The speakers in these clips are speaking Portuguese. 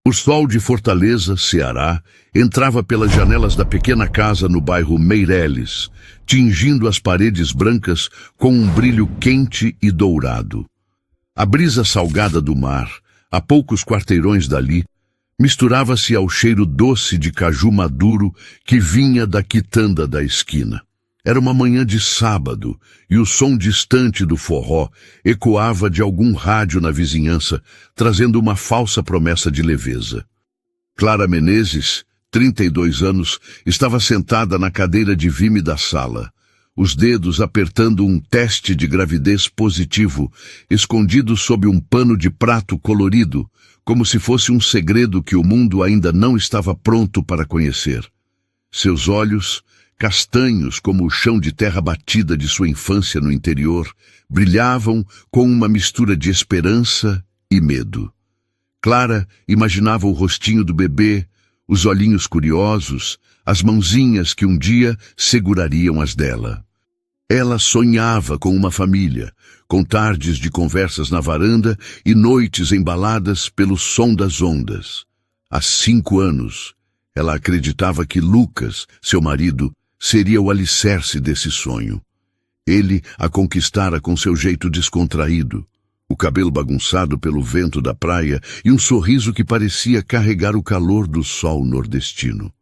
O sol de Fortaleza, Ceará, entrava pelas janelas da pequena casa no bairro Meireles, tingindo as paredes brancas com um brilho quente e dourado. A brisa salgada do mar, a poucos quarteirões dali, misturava-se ao cheiro doce de caju maduro que vinha da quitanda da esquina. Era uma manhã de sábado e o som distante do forró ecoava de algum rádio na vizinhança, trazendo uma falsa promessa de leveza. Clara Menezes, 32 anos, estava sentada na cadeira de vime da sala, os dedos apertando um teste de gravidez positivo, escondido sob um pano de prato colorido, como se fosse um segredo que o mundo ainda não estava pronto para conhecer. Seus olhos, castanhos como o chão de terra batida de sua infância no interior, brilhavam com uma mistura de esperança e medo. Clara imaginava o rostinho do bebê, os olhinhos curiosos, as mãozinhas que um dia segurariam as dela. Ela sonhava com uma família, com tardes de conversas na varanda e noites embaladas pelo som das ondas. Há 5 anos, ela acreditava que Lucas, seu marido, seria o alicerce desse sonho. Ele a conquistara com seu jeito descontraído, o cabelo bagunçado pelo vento da praia e um sorriso que parecia carregar o calor do sol nordestino.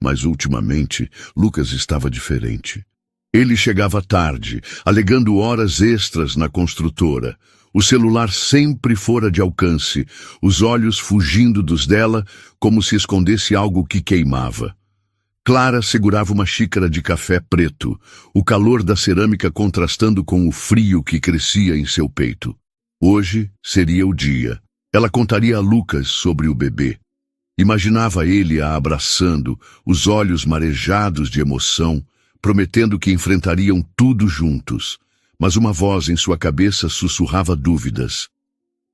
Mas ultimamente, Lucas estava diferente. Ele chegava tarde, alegando horas extras na construtora. O celular sempre fora de alcance, os olhos fugindo dos dela como se escondesse algo que queimava. Clara segurava uma xícara de café preto, o calor da cerâmica contrastando com o frio que crescia em seu peito. Hoje seria o dia. Ela contaria a Lucas sobre o bebê. Imaginava ele a abraçando, os olhos marejados de emoção, prometendo que enfrentariam tudo juntos. Mas uma voz em sua cabeça sussurrava dúvidas.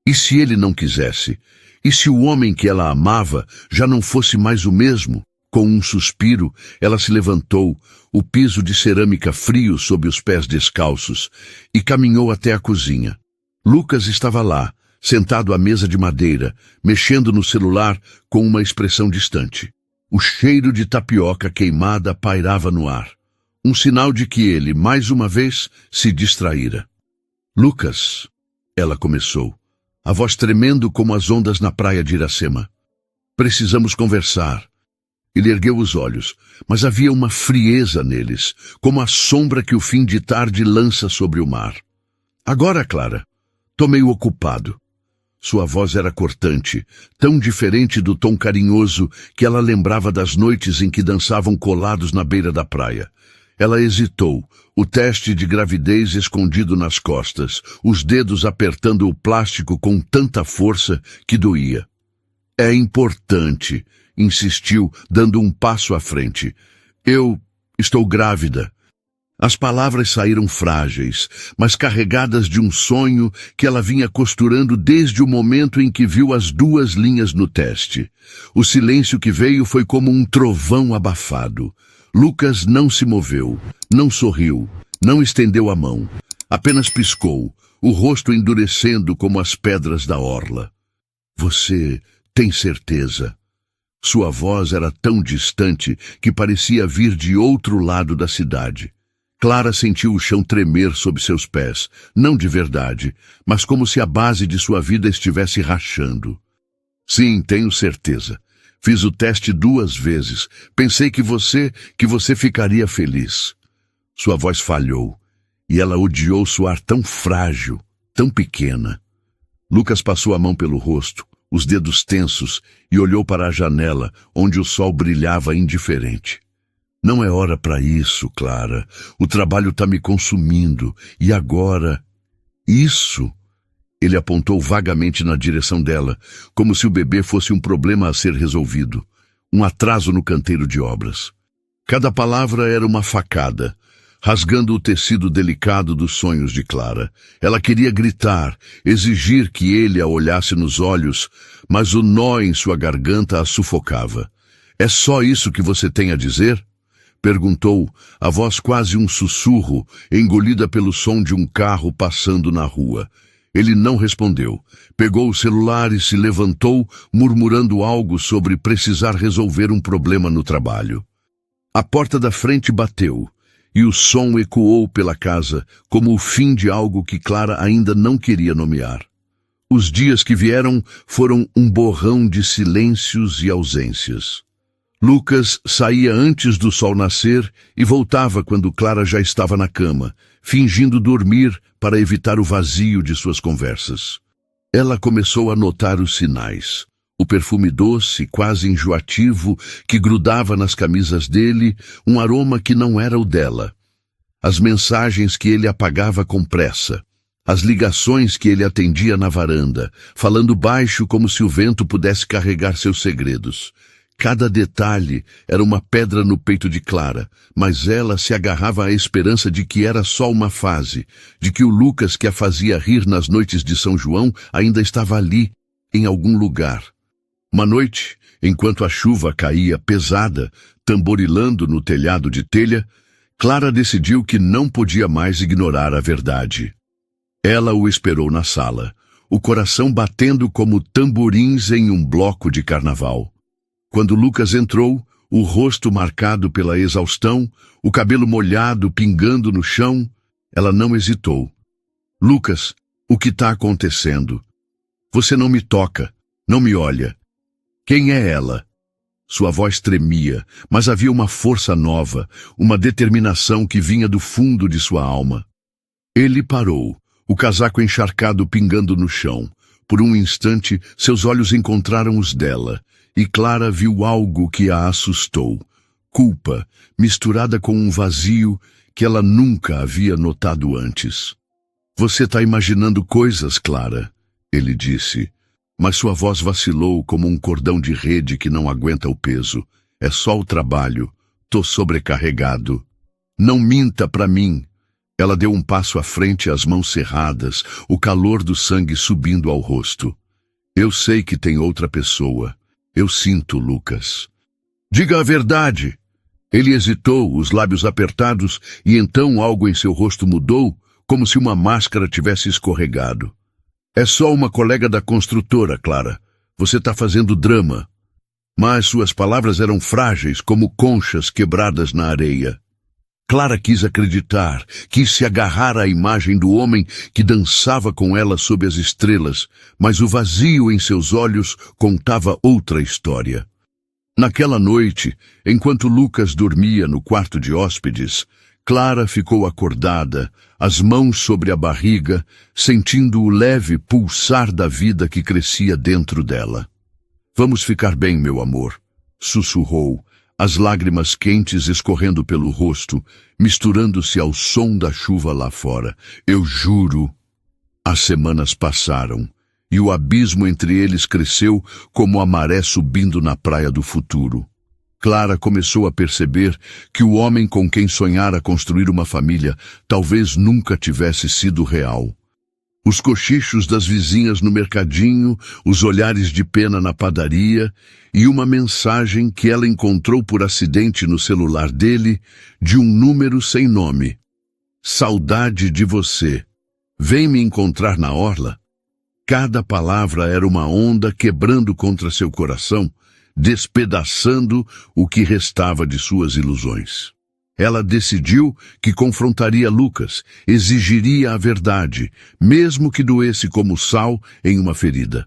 E se ele não quisesse? E se o homem que ela amava já não fosse mais o mesmo? Com um suspiro, ela se levantou, o piso de cerâmica frio sob os pés descalços, e caminhou até a cozinha. Lucas estava lá, sentado à mesa de madeira, mexendo no celular com uma expressão distante. O cheiro de tapioca queimada pairava no ar. Um sinal de que ele, mais uma vez, se distraíra. Lucas, ela começou, a voz tremendo como as ondas na praia de Iracema. Precisamos conversar. Ele ergueu os olhos, mas havia uma frieza neles, como a sombra que o fim de tarde lança sobre o mar. Agora, Clara, tô meio ocupado. Sua voz era cortante, tão diferente do tom carinhoso que ela lembrava das noites em que dançavam colados na beira da praia. Ela hesitou, o teste de gravidez escondido nas costas, os dedos apertando o plástico com tanta força que doía. É importante, insistiu, dando um passo à frente. Eu estou grávida. As palavras saíram frágeis, mas carregadas de um sonho que ela vinha costurando desde o momento em que viu as 2 linhas no teste. O silêncio que veio foi como um trovão abafado. Lucas não se moveu, não sorriu, não estendeu a mão. Apenas piscou, o rosto endurecendo como as pedras da orla. Você tem certeza? Sua voz era tão distante que parecia vir de outro lado da cidade. Clara sentiu o chão tremer sob seus pés, não de verdade, mas como se a base de sua vida estivesse rachando. Sim, tenho certeza. Fiz o teste 2 vezes. Pensei que você ficaria feliz. Sua voz falhou, e ela odiou soar tão frágil, tão pequena. Lucas passou a mão pelo rosto, os dedos tensos, e olhou para a janela, onde o sol brilhava indiferente. Não é hora para isso, Clara. O trabalho está me consumindo. E agora? Isso? Ele apontou vagamente na direção dela, como se o bebê fosse um problema a ser resolvido, um atraso no canteiro de obras. Cada palavra era uma facada, rasgando o tecido delicado dos sonhos de Clara. Ela queria gritar, exigir que ele a olhasse nos olhos, mas o nó em sua garganta a sufocava. É só isso que você tem a dizer? Perguntou, a voz quase um sussurro, engolida pelo som de um carro passando na rua. Ele não respondeu. Pegou o celular e se levantou, murmurando algo sobre precisar resolver um problema no trabalho. A porta da frente bateu, e o som ecoou pela casa, como o fim de algo que Clara ainda não queria nomear. Os dias que vieram foram um borrão de silêncios e ausências. Lucas saía antes do sol nascer e voltava quando Clara já estava na cama, fingindo dormir para evitar o vazio de suas conversas. Ela começou a notar os sinais. O perfume doce, quase enjoativo, que grudava nas camisas dele, um aroma que não era o dela. As mensagens que ele apagava com pressa. As ligações que ele atendia na varanda, falando baixo como se o vento pudesse carregar seus segredos. Cada detalhe era uma pedra no peito de Clara, mas ela se agarrava à esperança de que era só uma fase, de que o Lucas que a fazia rir nas noites de São João ainda estava ali, em algum lugar. Uma noite, enquanto a chuva caía pesada, tamborilando no telhado de telha, Clara decidiu que não podia mais ignorar a verdade. Ela o esperou na sala, o coração batendo como tamborins em um bloco de carnaval. Quando Lucas entrou, o rosto marcado pela exaustão, o cabelo molhado pingando no chão, ela não hesitou. Lucas, o que está acontecendo? Você não me toca, não me olha. Quem é ela? Sua voz tremia, mas havia uma força nova, uma determinação que vinha do fundo de sua alma. Ele parou, o casaco encharcado pingando no chão. Por um instante, seus olhos encontraram os dela, e Clara viu algo que a assustou. Culpa, misturada com um vazio que ela nunca havia notado antes. Você está imaginando coisas, Clara, ele disse. Mas sua voz vacilou como um cordão de rede que não aguenta o peso. É só o trabalho. Tô sobrecarregado. Não minta pra mim. Ela deu um passo à frente, as mãos cerradas, o calor do sangue subindo ao rosto. Eu sei que tem outra pessoa. Eu sinto, Lucas. Diga a verdade. Ele hesitou, os lábios apertados, e então algo em seu rosto mudou, como se uma máscara tivesse escorregado. É só uma colega da construtora, Clara. Você está fazendo drama. Mas suas palavras eram frágeis, como conchas quebradas na areia. Clara quis acreditar, quis se agarrar à imagem do homem que dançava com ela sob as estrelas, mas o vazio em seus olhos contava outra história. Naquela noite, enquanto Lucas dormia no quarto de hóspedes, Clara ficou acordada, as mãos sobre a barriga, sentindo o leve pulsar da vida que crescia dentro dela. Vamos ficar bem, meu amor, sussurrou, as lágrimas quentes escorrendo pelo rosto, misturando-se ao som da chuva lá fora. Eu juro. As semanas passaram, e o abismo entre eles cresceu como a maré subindo na praia do futuro. Clara começou a perceber que o homem com quem sonhara construir uma família talvez nunca tivesse sido real. Os cochichos das vizinhas no mercadinho, os olhares de pena na padaria e uma mensagem que ela encontrou por acidente no celular dele de um número sem nome. Saudade de você. Vem me encontrar na orla? Cada palavra era uma onda quebrando contra seu coração, despedaçando o que restava de suas ilusões. Ela decidiu que confrontaria Lucas, exigiria a verdade, mesmo que doesse como sal em uma ferida.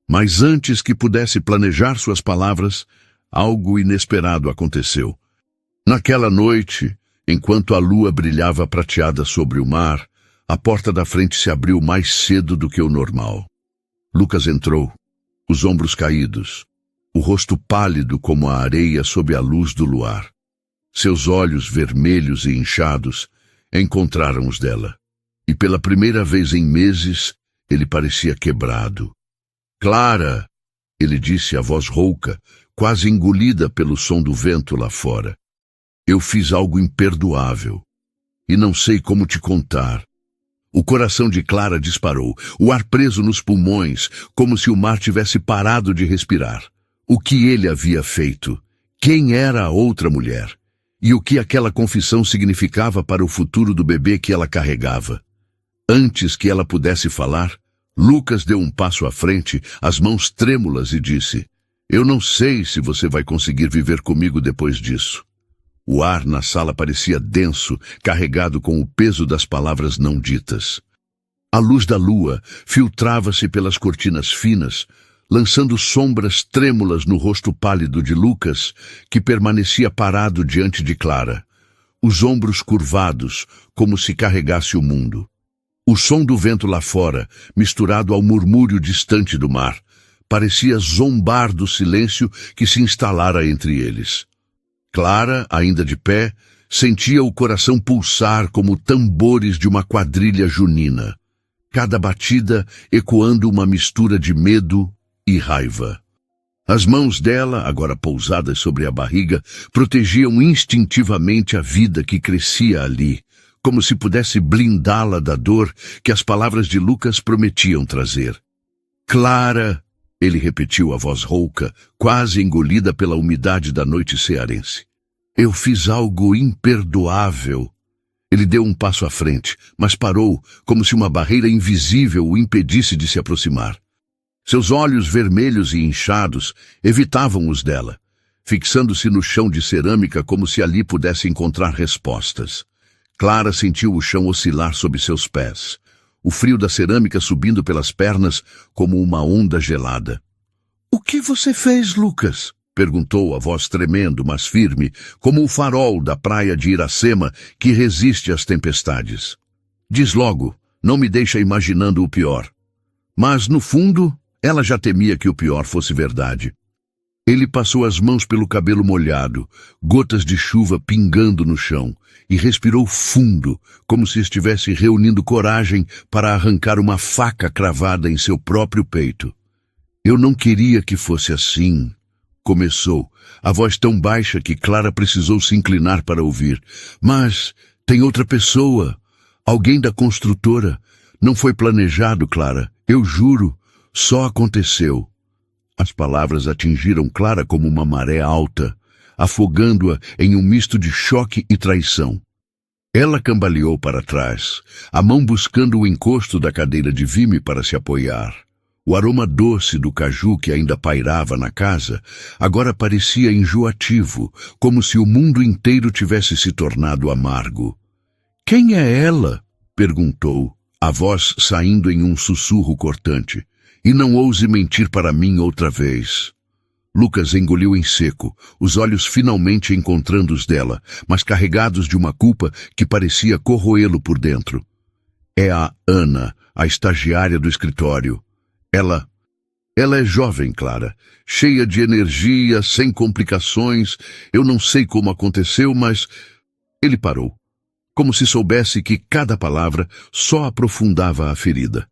Mas antes que pudesse planejar suas palavras, algo inesperado aconteceu. Naquela noite, enquanto a lua brilhava prateada sobre o mar, a porta da frente se abriu mais cedo do que o normal. Lucas entrou, os ombros caídos, o rosto pálido como a areia sob a luz do luar. Seus olhos vermelhos e inchados encontraram os dela. E pela primeira vez em meses, ele parecia quebrado. Clara, ele disse a voz rouca, quase engolida pelo som do vento lá fora. Eu fiz algo imperdoável. E não sei como te contar. O coração de Clara disparou, o ar preso nos pulmões, como se o mar tivesse parado de respirar. O que ele havia feito? Quem era a outra mulher? E o que aquela confissão significava para o futuro do bebê que ela carregava? Antes que ela pudesse falar, Lucas deu um passo à frente, as mãos trêmulas, e disse: Eu não sei se você vai conseguir viver comigo depois disso. O ar na sala parecia denso, carregado com o peso das palavras não ditas. A luz da lua filtrava-se pelas cortinas finas, lançando sombras trêmulas no rosto pálido de Lucas, que permanecia parado diante de Clara, os ombros curvados, como se carregasse o mundo. O som do vento lá fora, misturado ao murmúrio distante do mar, parecia zombar do silêncio que se instalara entre eles. Clara, ainda de pé, sentia o coração pulsar como tambores de uma quadrilha junina, cada batida ecoando uma mistura de medo e raiva. As mãos dela, agora pousadas sobre a barriga, protegiam instintivamente a vida que crescia ali, como se pudesse blindá-la da dor que as palavras de Lucas prometiam trazer. Clara, ele repetiu a voz rouca, quase engolida pela umidade da noite cearense. Eu fiz algo imperdoável. Ele deu um passo à frente, mas parou, como se uma barreira invisível o impedisse de se aproximar. Seus olhos vermelhos e inchados evitavam os dela, fixando-se no chão de cerâmica como se ali pudesse encontrar respostas. Clara sentiu o chão oscilar sob seus pés, o frio da cerâmica subindo pelas pernas como uma onda gelada. — O que você fez, Lucas? Perguntou a voz tremendo, mas firme, como o farol da praia de Iracema que resiste às tempestades. Diz logo, não me deixa imaginando o pior. Mas, no fundo, ela já temia que o pior fosse verdade. Ele passou as mãos pelo cabelo molhado, gotas de chuva pingando no chão, e respirou fundo, como se estivesse reunindo coragem para arrancar uma faca cravada em seu próprio peito. Eu não queria que fosse assim. Começou, a voz tão baixa que Clara precisou se inclinar para ouvir. Mas tem outra pessoa, alguém da construtora. Não foi planejado, Clara, eu juro, só aconteceu. As palavras atingiram Clara como uma maré alta, afogando-a em um misto de choque e traição. Ela cambaleou para trás, a mão buscando o encosto da cadeira de vime para se apoiar. O aroma doce do caju que ainda pairava na casa agora parecia enjoativo, como se o mundo inteiro tivesse se tornado amargo. — Quem é ela? Perguntou, a voz saindo em um sussurro cortante. — E não ouse mentir para mim outra vez. Lucas engoliu em seco, os olhos finalmente encontrando os dela, mas carregados de uma culpa que parecia corroê-lo por dentro. É a Ana, a estagiária do escritório. Ela é jovem, Clara, cheia de energia, sem complicações. Eu não sei como aconteceu, mas... Ele parou, como se soubesse que cada palavra só aprofundava a ferida.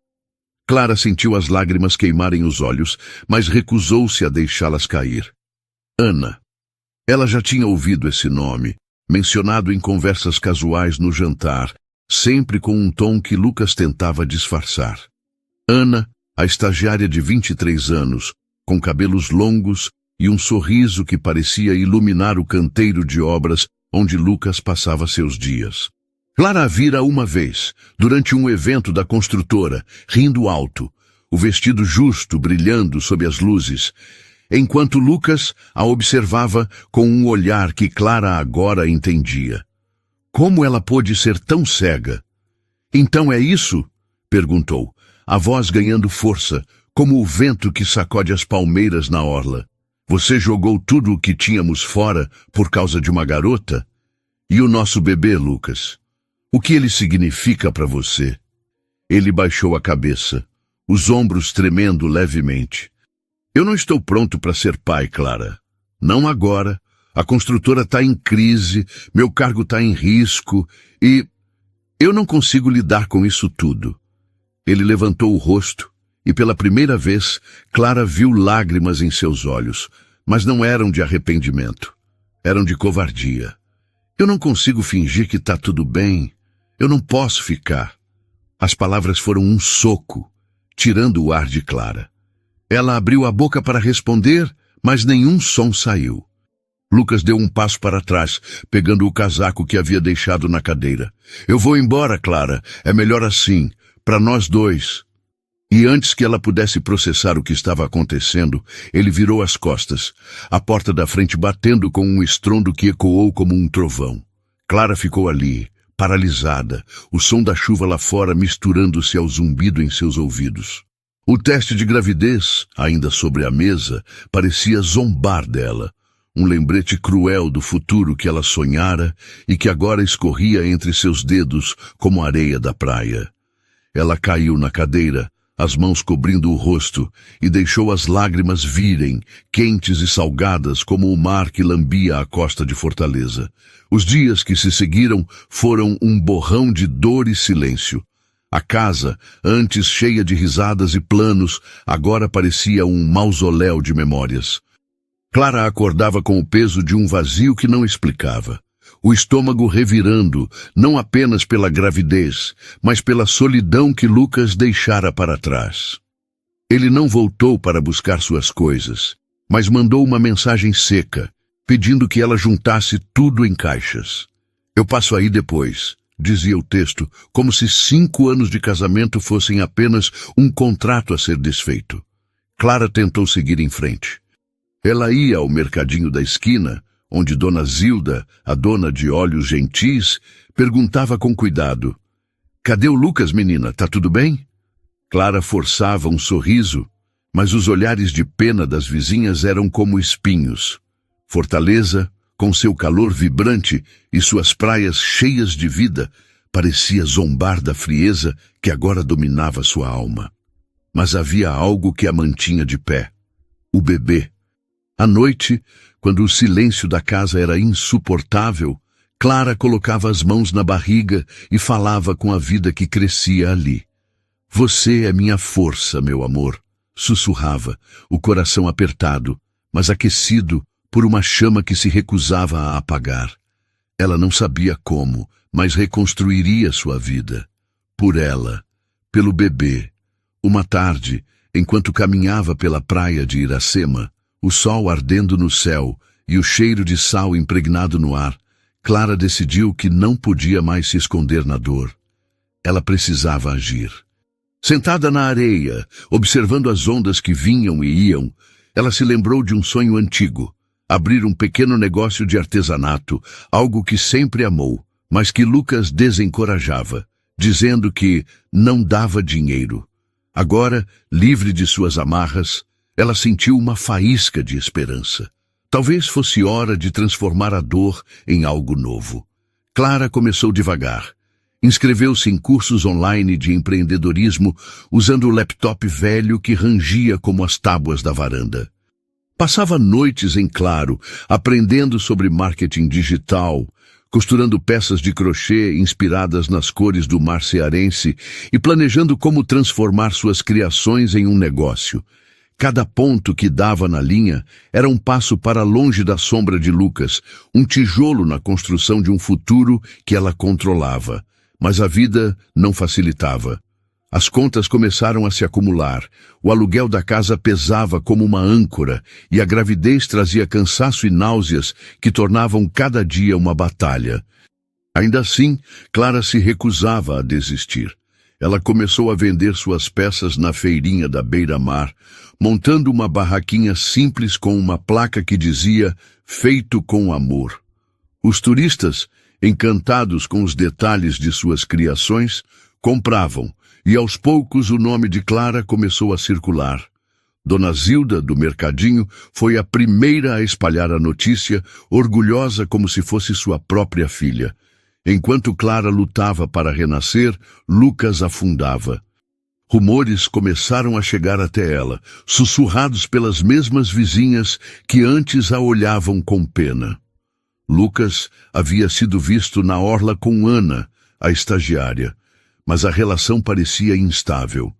Clara sentiu as lágrimas queimarem os olhos, mas recusou-se a deixá-las cair. Ana. Ela já tinha ouvido esse nome, mencionado em conversas casuais no jantar, sempre com um tom que Lucas tentava disfarçar. Ana, a estagiária de 23 anos, com cabelos longos e um sorriso que parecia iluminar o canteiro de obras onde Lucas passava seus dias. Clara a vira uma vez, durante um evento da construtora, rindo alto, o vestido justo brilhando sob as luzes, enquanto Lucas a observava com um olhar que Clara agora entendia. Como ela pôde ser tão cega? — Então é isso? Perguntou, a voz ganhando força, como o vento que sacode as palmeiras na orla. Você jogou tudo o que tínhamos fora por causa de uma garota? E o nosso bebê, Lucas? O que ele significa para você? Ele baixou a cabeça, os ombros tremendo levemente. Eu não estou pronto para ser pai, Clara. Não agora. A construtora está em crise, meu cargo está em risco e... eu não consigo lidar com isso tudo. Ele levantou o rosto e pela primeira vez Clara viu lágrimas em seus olhos, mas não eram de arrependimento. Eram de covardia. Eu não consigo fingir que está tudo bem. Eu não posso ficar. As palavras foram um soco, tirando o ar de Clara. Ela abriu a boca para responder, mas nenhum som saiu. Lucas deu um passo para trás, pegando o casaco que havia deixado na cadeira. Eu vou embora, Clara. É melhor assim. Para nós dois. E antes que ela pudesse processar o que estava acontecendo, ele virou as costas, a porta da frente batendo com um estrondo que ecoou como um trovão. Clara ficou ali, paralisada, o som da chuva lá fora misturando-se ao zumbido em seus ouvidos. O teste de gravidez, ainda sobre a mesa, parecia zombar dela. Um lembrete cruel do futuro que ela sonhara e que agora escorria entre seus dedos como areia da praia. Ela caiu na cadeira, as mãos cobrindo o rosto, e deixou as lágrimas virem, quentes e salgadas como o mar que lambia a costa de Fortaleza. Os dias que se seguiram foram um borrão de dor e silêncio. A casa, antes cheia de risadas e planos, agora parecia um mausoléu de memórias. Clara acordava com o peso de um vazio que não explicava. O estômago revirando, não apenas pela gravidez, mas pela solidão que Lucas deixara para trás. Ele não voltou para buscar suas coisas, mas mandou uma mensagem seca, pedindo que ela juntasse tudo em caixas. "Eu passo aí depois", dizia o texto, como se 5 anos de casamento fossem apenas um contrato a ser desfeito. Clara tentou seguir em frente. Ela ia ao mercadinho da esquina, onde Dona Zilda, a dona de olhos gentis, perguntava com cuidado: "Cadê o Lucas, menina? Tá tudo bem?" Clara forçava um sorriso, mas os olhares de pena das vizinhas eram como espinhos. Fortaleza, com seu calor vibrante e suas praias cheias de vida, parecia zombar da frieza que agora dominava sua alma. Mas havia algo que a mantinha de pé: o bebê. À noite, quando o silêncio da casa era insuportável, Clara colocava as mãos na barriga e falava com a vida que crescia ali. "Você é minha força, meu amor", sussurrava, o coração apertado, mas aquecido por uma chama que se recusava a apagar. Ela não sabia como, mas reconstruiria sua vida. Por ela, pelo bebê. Uma tarde, enquanto caminhava pela praia de Iracema, o sol ardendo no céu e o cheiro de sal impregnado no ar, Clara decidiu que não podia mais se esconder na dor. Ela precisava agir. Sentada na areia, observando as ondas que vinham e iam, ela se lembrou de um sonho antigo: abrir um pequeno negócio de artesanato, algo que sempre amou, mas que Lucas desencorajava, dizendo que não dava dinheiro. Agora, livre de suas amarras, ela sentiu uma faísca de esperança. Talvez fosse hora de transformar a dor em algo novo. Clara começou devagar. Inscreveu-se em cursos online de empreendedorismo usando o laptop velho que rangia como as tábuas da varanda. Passava noites em claro, aprendendo sobre marketing digital, costurando peças de crochê inspiradas nas cores do mar cearense e planejando como transformar suas criações em um negócio. Cada ponto que dava na linha era um passo para longe da sombra de Lucas, um tijolo na construção de um futuro que ela controlava. Mas a vida não facilitava. As contas começaram a se acumular, o aluguel da casa pesava como uma âncora e a gravidez trazia cansaço e náuseas que tornavam cada dia uma batalha. Ainda assim, Clara se recusava a desistir. Ela começou a vender suas peças na feirinha da beira-mar, montando uma barraquinha simples com uma placa que dizia "Feito com amor". Os turistas, encantados com os detalhes de suas criações, compravam, e aos poucos o nome de Clara começou a circular. Dona Zilda, do mercadinho, foi a primeira a espalhar a notícia, orgulhosa como se fosse sua própria filha. Enquanto Clara lutava para renascer, Lucas afundava. Rumores começaram a chegar até ela, sussurrados pelas mesmas vizinhas que antes a olhavam com pena. Lucas havia sido visto na orla com Ana, a estagiária, mas a relação parecia instável.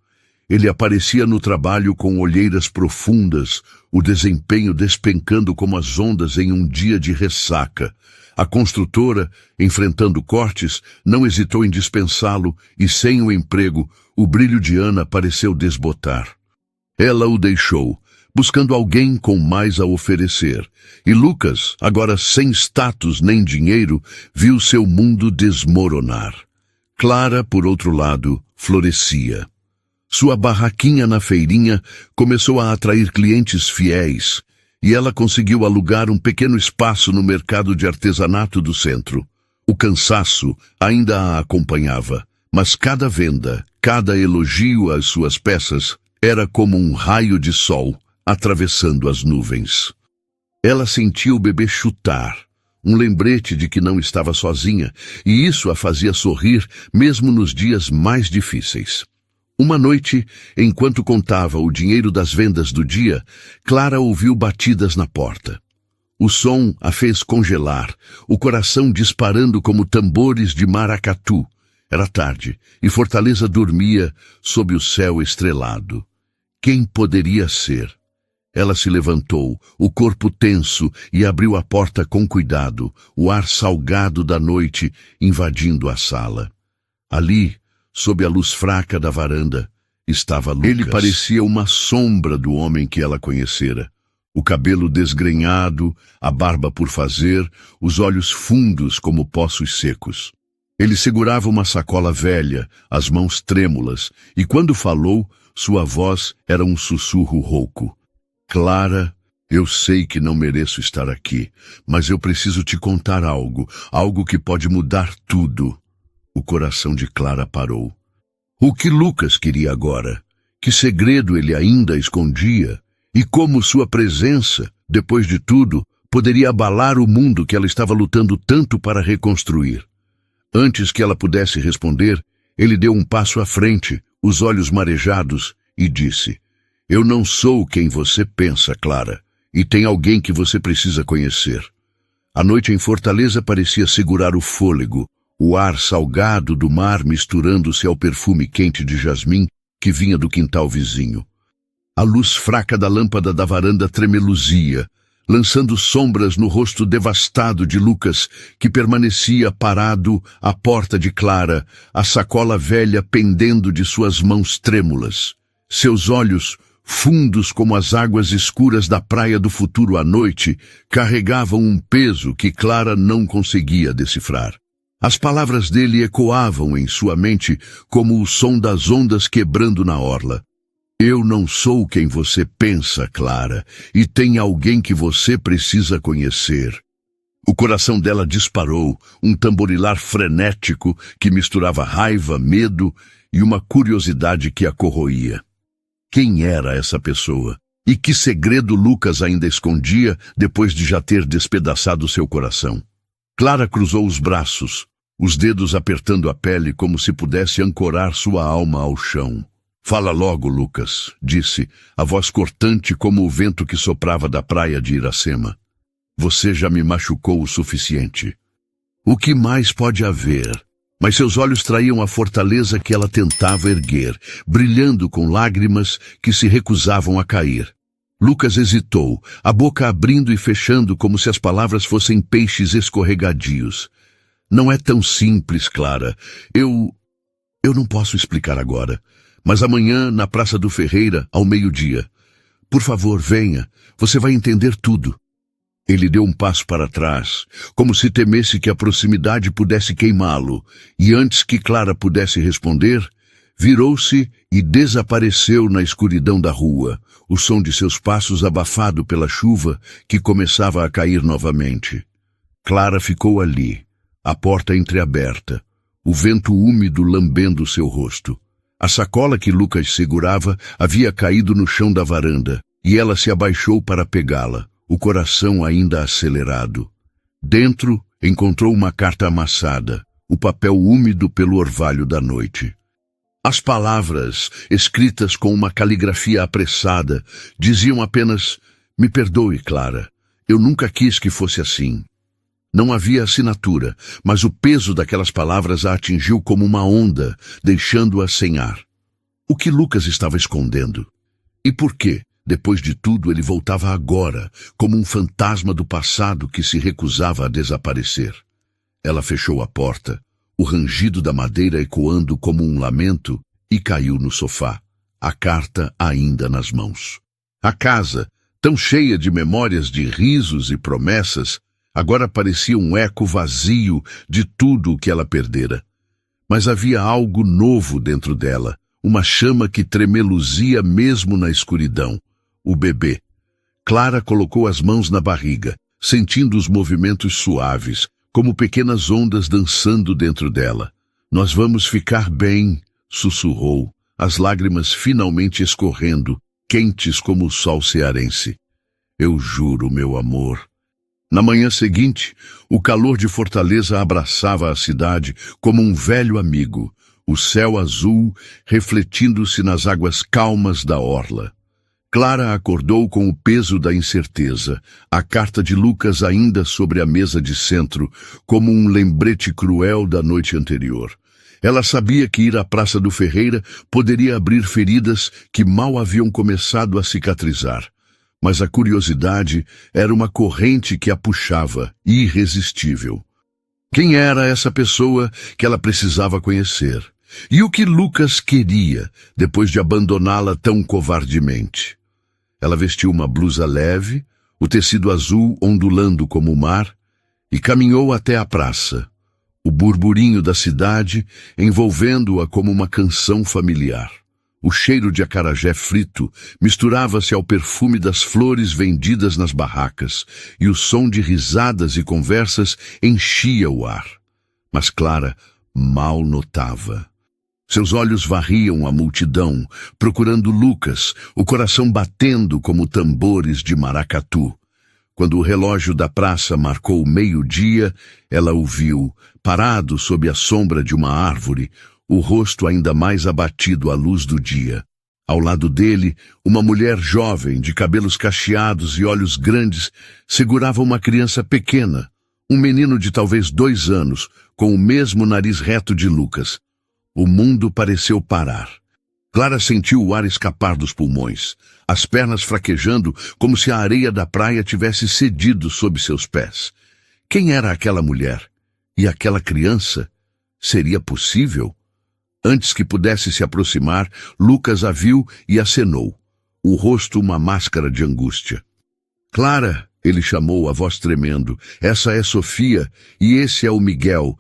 Ele aparecia no trabalho com olheiras profundas, o desempenho despencando como as ondas em um dia de ressaca. A construtora, enfrentando cortes, não hesitou em dispensá-lo e, sem o emprego, o brilho de Ana pareceu desbotar. Ela o deixou, buscando alguém com mais a oferecer, e Lucas, agora sem status nem dinheiro, viu seu mundo desmoronar. Clara, por outro lado, florescia. Sua barraquinha na feirinha começou a atrair clientes fiéis, e ela conseguiu alugar um pequeno espaço no mercado de artesanato do centro. O cansaço ainda a acompanhava, mas cada venda, cada elogio às suas peças era como um raio de sol atravessando as nuvens. Ela sentia o bebê chutar, um lembrete de que não estava sozinha, e isso a fazia sorrir mesmo nos dias mais difíceis. Uma noite, enquanto contava o dinheiro das vendas do dia, Clara ouviu batidas na porta. O som a fez congelar, o coração disparando como tambores de maracatu. Era tarde, e Fortaleza dormia sob o céu estrelado. Quem poderia ser? Ela se levantou, o corpo tenso, e abriu a porta com cuidado, o ar salgado da noite invadindo a sala. Ali, sob a luz fraca da varanda, estava Lucas. Ele parecia uma sombra do homem que ela conhecera. O cabelo desgrenhado, a barba por fazer, os olhos fundos como poços secos. Ele segurava uma sacola velha, as mãos trêmulas, e quando falou, sua voz era um sussurro rouco. Clara, eu sei que não mereço estar aqui, mas eu preciso te contar algo que pode mudar tudo. O coração de Clara parou. O que Lucas queria agora? Que segredo ele ainda escondia? E como sua presença, depois de tudo, poderia abalar o mundo que ela estava lutando tanto para reconstruir? Antes que ela pudesse responder, ele deu um passo à frente, os olhos marejados, e disse: Eu não sou quem você pensa, Clara, e tem alguém que você precisa conhecer. A noite em Fortaleza parecia segurar o fôlego, o ar salgado do mar misturando-se ao perfume quente de jasmim que vinha do quintal vizinho. A luz fraca da lâmpada da varanda tremeluzia, lançando sombras no rosto devastado de Lucas, que permanecia parado à porta de Clara, a sacola velha pendendo de suas mãos trêmulas. Seus olhos, fundos como as águas escuras da praia do futuro à noite, carregavam um peso que Clara não conseguia decifrar. As palavras dele ecoavam em sua mente como o som das ondas quebrando na orla. Eu não sou quem você pensa, Clara, e tem alguém que você precisa conhecer. O coração dela disparou, um tamborilar frenético que misturava raiva, medo e uma curiosidade que a corroía. Quem era essa pessoa? E que segredo Lucas ainda escondia depois de já ter despedaçado seu coração? Clara cruzou os braços, os dedos apertando a pele como se pudesse ancorar sua alma ao chão. Fala logo, Lucas, disse, a voz cortante como o vento que soprava da praia de Iracema. Você já me machucou o suficiente. O que mais pode haver? Mas seus olhos traíam a fortaleza que ela tentava erguer, brilhando com lágrimas que se recusavam a cair. Lucas hesitou, a boca abrindo e fechando como se as palavras fossem peixes escorregadios. Não é tão simples, Clara. Eu não posso explicar agora. Mas amanhã, na Praça do Ferreira, ao meio-dia. Por favor, venha. Você vai entender tudo. Ele deu um passo para trás, como se temesse que a proximidade pudesse queimá-lo, e antes que Clara pudesse responder, virou-se e desapareceu na escuridão da rua, o som de seus passos abafado pela chuva que começava a cair novamente. Clara ficou ali, a porta entreaberta, o vento úmido lambendo seu rosto. A sacola que Lucas segurava havia caído no chão da varanda, e ela se abaixou para pegá-la, o coração ainda acelerado. Dentro, encontrou uma carta amassada, o papel úmido pelo orvalho da noite. As palavras, escritas com uma caligrafia apressada, diziam apenas: "Me perdoe, Clara. Eu nunca quis que fosse assim." Não havia assinatura, mas o peso daquelas palavras a atingiu como uma onda, deixando-a sem ar. O que Lucas estava escondendo? E por que, depois de tudo, ele voltava agora, como um fantasma do passado que se recusava a desaparecer? Ela fechou a porta, o rangido da madeira ecoando como um lamento, e caiu no sofá, a carta ainda nas mãos. A casa, tão cheia de memórias de risos e promessas, agora parecia um eco vazio de tudo o que ela perdera. Mas havia algo novo dentro dela, uma chama que tremeluzia mesmo na escuridão. O bebê. Clara colocou as mãos na barriga, sentindo os movimentos suaves, como pequenas ondas dançando dentro dela. Nós vamos ficar bem, sussurrou, as lágrimas finalmente escorrendo, quentes como o sol cearense. Eu juro, meu amor. Na manhã seguinte, o calor de Fortaleza abraçava a cidade como um velho amigo, o céu azul refletindo-se nas águas calmas da orla. Clara acordou com o peso da incerteza, a carta de Lucas ainda sobre a mesa de centro, como um lembrete cruel da noite anterior. Ela sabia que ir à Praça do Ferreira poderia abrir feridas que mal haviam começado a cicatrizar. Mas a curiosidade era uma corrente que a puxava, irresistível. Quem era essa pessoa que ela precisava conhecer? E o que Lucas queria, depois de abandoná-la tão covardemente? Ela vestiu uma blusa leve, o tecido azul ondulando como o mar, e caminhou até a praça. O burburinho da cidade envolvendo-a como uma canção familiar. O cheiro de acarajé frito misturava-se ao perfume das flores vendidas nas barracas, e o som de risadas e conversas enchia o ar. Mas Clara mal notava. Seus olhos varriam a multidão, procurando Lucas, o coração batendo como tambores de maracatu. Quando o relógio da praça marcou o meio-dia, ela o viu, parado sob a sombra de uma árvore, o rosto ainda mais abatido à luz do dia. Ao lado dele, uma mulher jovem, de cabelos cacheados e olhos grandes, segurava uma criança pequena, um menino de talvez 2 anos, com o mesmo nariz reto de Lucas. O mundo pareceu parar. Clara sentiu o ar escapar dos pulmões, as pernas fraquejando como se a areia da praia tivesse cedido sob seus pés. Quem era aquela mulher? E aquela criança? Seria possível? Antes que pudesse se aproximar, Lucas a viu e acenou, o rosto uma máscara de angústia. Clara, ele chamou, a voz tremendo, essa é Sofia e esse é o Miguel,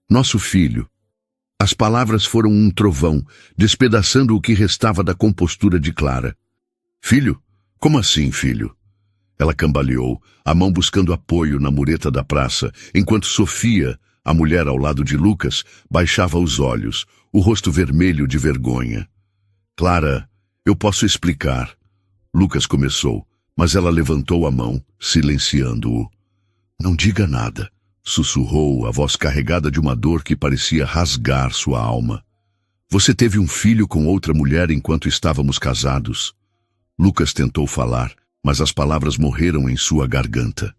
nosso filho. As palavras foram um trovão, despedaçando o que restava da compostura de Clara. Filho? Como assim, filho? Ela cambaleou, a mão buscando apoio na mureta da praça, enquanto Sofia, a mulher ao lado de Lucas, baixava os olhos, o rosto vermelho de vergonha. Clara, eu posso explicar. Lucas começou, mas ela levantou a mão, silenciando-o. Não diga nada, sussurrou, a voz carregada de uma dor que parecia rasgar sua alma. Você teve um filho com outra mulher enquanto estávamos casados. Lucas tentou falar, mas as palavras morreram em sua garganta.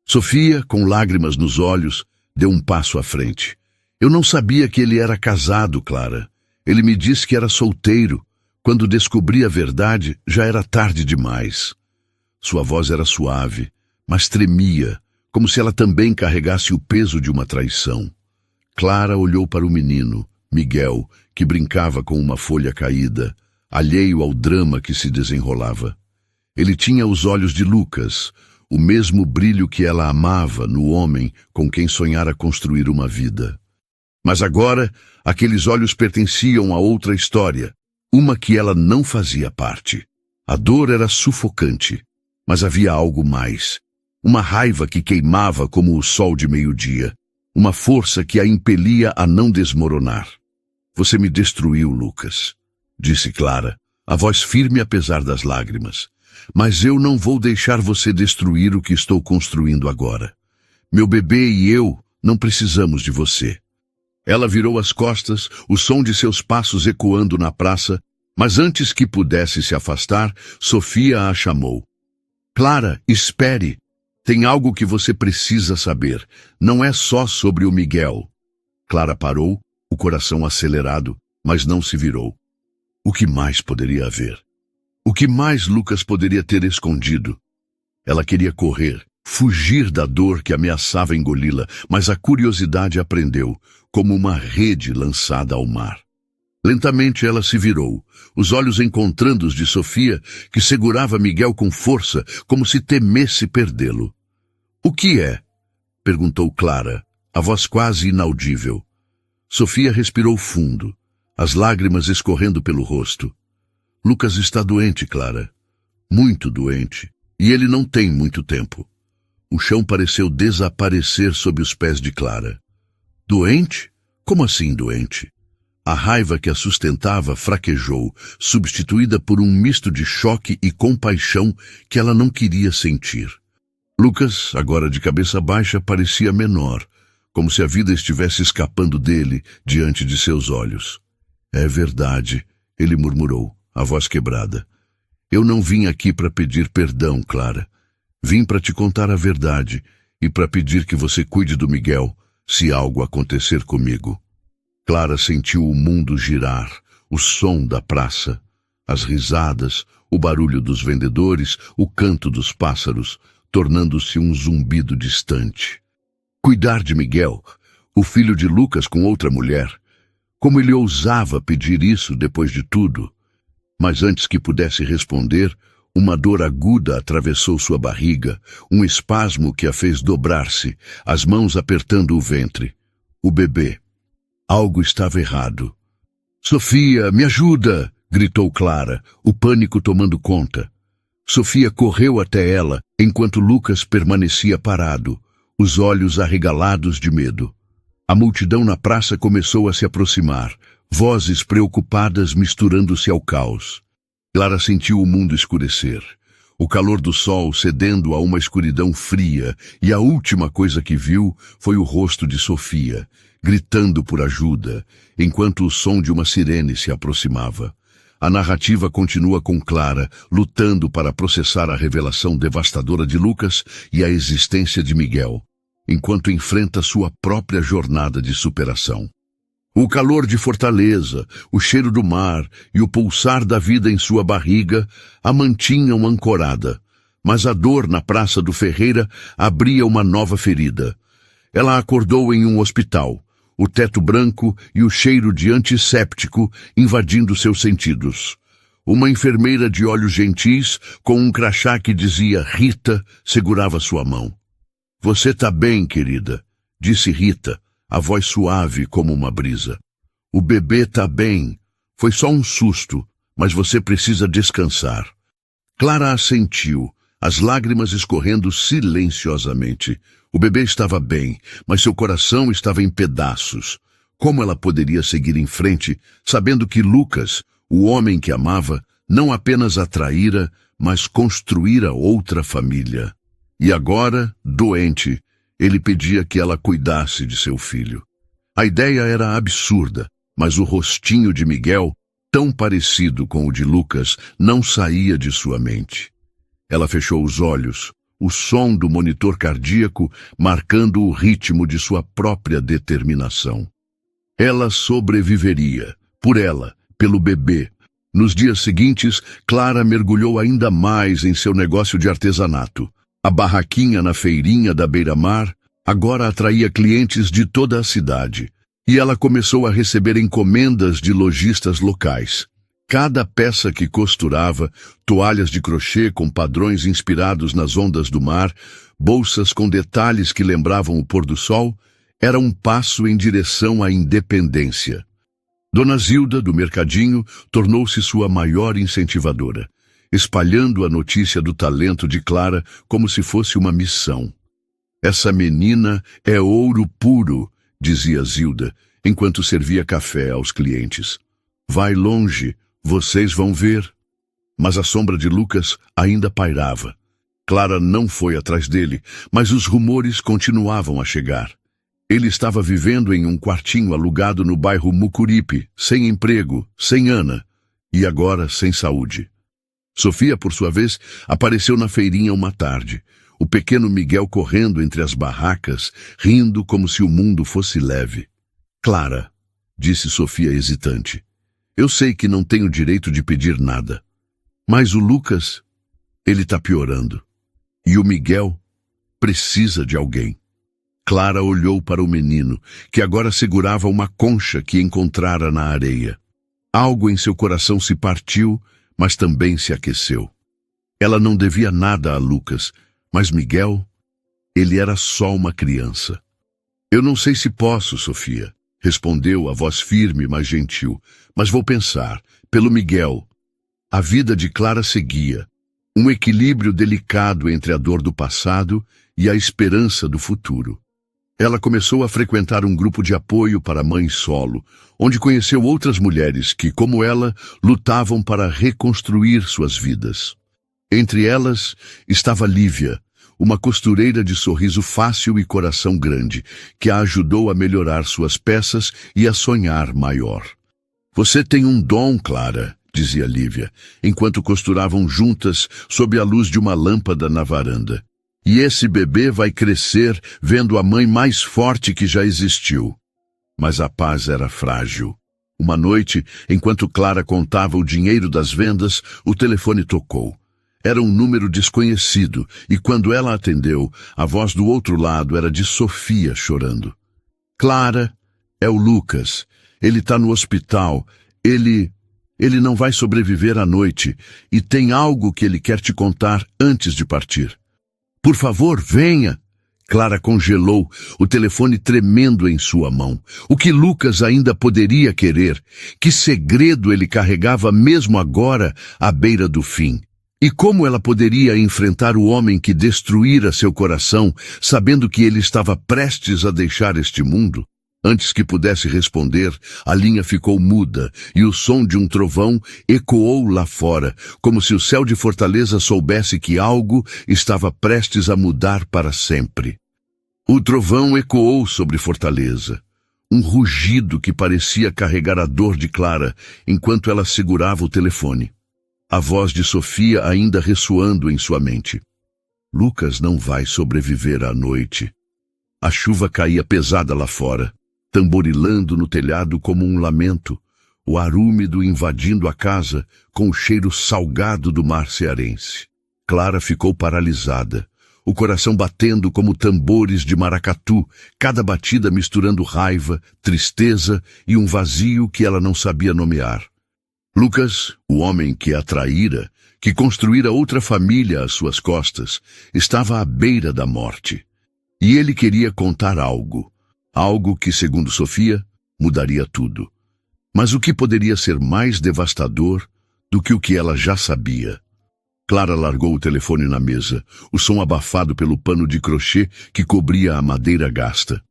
Sofia, com lágrimas nos olhos, deu um passo à frente. Eu não sabia que ele era casado, Clara. Ele me disse que era solteiro. Quando descobri a verdade, já era tarde demais. Sua voz era suave, mas tremia, como se ela também carregasse o peso de uma traição. Clara olhou para o menino, Miguel, que brincava com uma folha caída, alheio ao drama que se desenrolava. Ele tinha os olhos de Lucas, o mesmo brilho que ela amava no homem com quem sonhara construir uma vida. Mas agora, aqueles olhos pertenciam a outra história, uma que ela não fazia parte. A dor era sufocante, mas havia algo mais. Uma raiva que queimava como o sol de meio-dia, uma força que a impelia a não desmoronar. Você me destruiu, Lucas, disse Clara, a voz firme apesar das lágrimas. Mas eu não vou deixar você destruir o que estou construindo agora. Meu bebê e eu não precisamos de você. Ela virou as costas, o som de seus passos ecoando na praça, mas antes que pudesse se afastar, Sofia a chamou. Clara, espere. Tem algo que você precisa saber. Não é só sobre o Miguel. Clara parou, o coração acelerado, mas não se virou. O que mais poderia haver? O que mais Lucas poderia ter escondido? Ela queria correr, fugir da dor que ameaçava engoli-la, mas a curiosidade a prendeu, como uma rede lançada ao mar. Lentamente ela se virou, os olhos encontrando os de Sofia, que segurava Miguel com força, como se temesse perdê-lo. O que é? Perguntou Clara, a voz quase inaudível. Sofia respirou fundo. as lágrimas escorrendo pelo rosto. Lucas está doente, Clara. Muito doente. E ele não tem muito tempo. O chão pareceu desaparecer sob os pés de Clara. Doente? Como assim doente? A raiva que a sustentava fraquejou, substituída por um misto de choque e compaixão que ela não queria sentir. Lucas, agora de cabeça baixa, parecia menor, como se a vida estivesse escapando dele diante de seus olhos. É verdade, ele murmurou, a voz quebrada. Eu não vim aqui para pedir perdão, Clara. Vim para te contar a verdade e para pedir que você cuide do Miguel, se algo acontecer comigo. Clara sentiu o mundo girar, o som da praça, as risadas, o barulho dos vendedores, o canto dos pássaros, tornando-se um zumbido distante. Cuidar de Miguel, o filho de Lucas com outra mulher. Como ele ousava pedir isso depois de tudo? Mas antes que pudesse responder, uma dor aguda atravessou sua barriga, um espasmo que a fez dobrar-se, as mãos apertando o ventre. O bebê. Algo estava errado. Sofia, me ajuda! Gritou Clara, o pânico tomando conta. Sofia correu até ela, enquanto Lucas permanecia parado, os olhos arregalados de medo. A multidão na praça começou a se aproximar, vozes preocupadas misturando-se ao caos. Clara sentiu o mundo escurecer. O calor do sol cedendo a uma escuridão fria, e a última coisa que viu foi o rosto de Sofia, gritando por ajuda, enquanto o som de uma sirene se aproximava. A narrativa continua com Clara, lutando para processar a revelação devastadora de Lucas e a existência de Miguel, enquanto enfrenta sua própria jornada de superação. O calor de Fortaleza, o cheiro do mar e o pulsar da vida em sua barriga a mantinham ancorada, mas a dor na Praça do Ferreira abria uma nova ferida. Ela acordou em um hospital, o teto branco e o cheiro de antisséptico invadindo seus sentidos. Uma enfermeira de olhos gentis, com um crachá que dizia Rita, segurava sua mão. Você tá bem, querida, disse Rita, a voz suave como uma brisa. O bebê tá bem. Foi só um susto, mas você precisa descansar. Clara assentiu, as lágrimas escorrendo silenciosamente. O bebê estava bem, mas seu coração estava em pedaços. Como ela poderia seguir em frente, sabendo que Lucas, o homem que amava, não apenas a traíra, mas construíra outra família. E agora, doente, ele pedia que ela cuidasse de seu filho. A ideia era absurda, mas o rostinho de Miguel, tão parecido com o de Lucas, não saía de sua mente. Ela fechou os olhos, o som do monitor cardíaco marcando o ritmo de sua própria determinação. Ela sobreviveria, por ela, pelo bebê. Nos dias seguintes, Clara mergulhou ainda mais em seu negócio de artesanato. A barraquinha na feirinha da beira-mar agora atraía clientes de toda a cidade, e ela começou a receber encomendas de lojistas locais. Cada peça que costurava, toalhas de crochê com padrões inspirados nas ondas do mar, bolsas com detalhes que lembravam o pôr do sol, era um passo em direção à independência. Dona Zilda, do mercadinho, tornou-se sua maior incentivadora, espalhando a notícia do talento de Clara como se fosse uma missão. Essa menina é ouro puro, dizia Zilda, enquanto servia café aos clientes. Vai longe, vocês vão ver. Mas a sombra de Lucas ainda pairava. Clara não foi atrás dele, mas os rumores continuavam a chegar. Ele estava vivendo em um quartinho alugado no bairro Mucuripe, sem emprego, sem Ana, e agora sem saúde. Sofia, por sua vez, apareceu na feirinha uma tarde, o pequeno Miguel correndo entre as barracas, rindo como se o mundo fosse leve. Clara, disse Sofia hesitante, eu sei que não tenho direito de pedir nada, mas o Lucas, ele está piorando, e o Miguel precisa de alguém. Clara olhou para o menino, que agora segurava uma concha que encontrara na areia. Algo em seu coração se partiu, mas também se aqueceu. Ela não devia nada a Lucas, mas Miguel, ele era só uma criança. Eu não sei se posso, Sofia. respondeu a voz firme, mas gentil. Mas vou pensar. Pelo Miguel. A vida de Clara seguia. Um equilíbrio delicado entre a dor do passado e a esperança do futuro. Ela começou a frequentar um grupo de apoio para mães solo, onde conheceu outras mulheres que, como ela, lutavam para reconstruir suas vidas. Entre elas estava Lívia, uma costureira de sorriso fácil e coração grande, que a ajudou a melhorar suas peças e a sonhar maior. Você tem um dom, Clara, dizia Lívia, enquanto costuravam juntas sob a luz de uma lâmpada na varanda. E esse bebê vai crescer vendo a mãe mais forte que já existiu. Mas a paz era frágil. Uma noite, enquanto Clara contava o dinheiro das vendas, o telefone tocou. Era um número desconhecido, e quando ela atendeu, a voz do outro lado era de Sofia chorando. Clara, é o Lucas. Ele está no hospital. Ele não vai sobreviver à noite, e tem algo que ele quer te contar antes de partir. Por favor, venha. Clara congelou, o telefone tremendo em sua mão. O que Lucas ainda poderia querer? Que segredo ele carregava mesmo agora, à beira do fim? E como ela poderia enfrentar o homem que destruíra seu coração, sabendo que ele estava prestes a deixar este mundo? Antes que pudesse responder, a linha ficou muda e o som de um trovão ecoou lá fora, como se o céu de Fortaleza soubesse que algo estava prestes a mudar para sempre. O trovão ecoou sobre Fortaleza, um rugido que parecia carregar a dor de Clara enquanto ela segurava o telefone. A voz de Sofia ainda ressoando em sua mente. Lucas não vai sobreviver à noite. A chuva caía pesada lá fora, tamborilando no telhado como um lamento, o ar úmido invadindo a casa com o cheiro salgado do mar cearense. Clara ficou paralisada, o coração batendo como tambores de maracatu, cada batida misturando raiva, tristeza e um vazio que ela não sabia nomear. Lucas, o homem que a traíra, que construíra outra família às suas costas, estava à beira da morte. E ele queria contar algo. Algo que, segundo Sofia, mudaria tudo. Mas o que poderia ser mais devastador do que o que ela já sabia? Clara largou o telefone na mesa, o som abafado pelo pano de crochê que cobria a madeira gasta.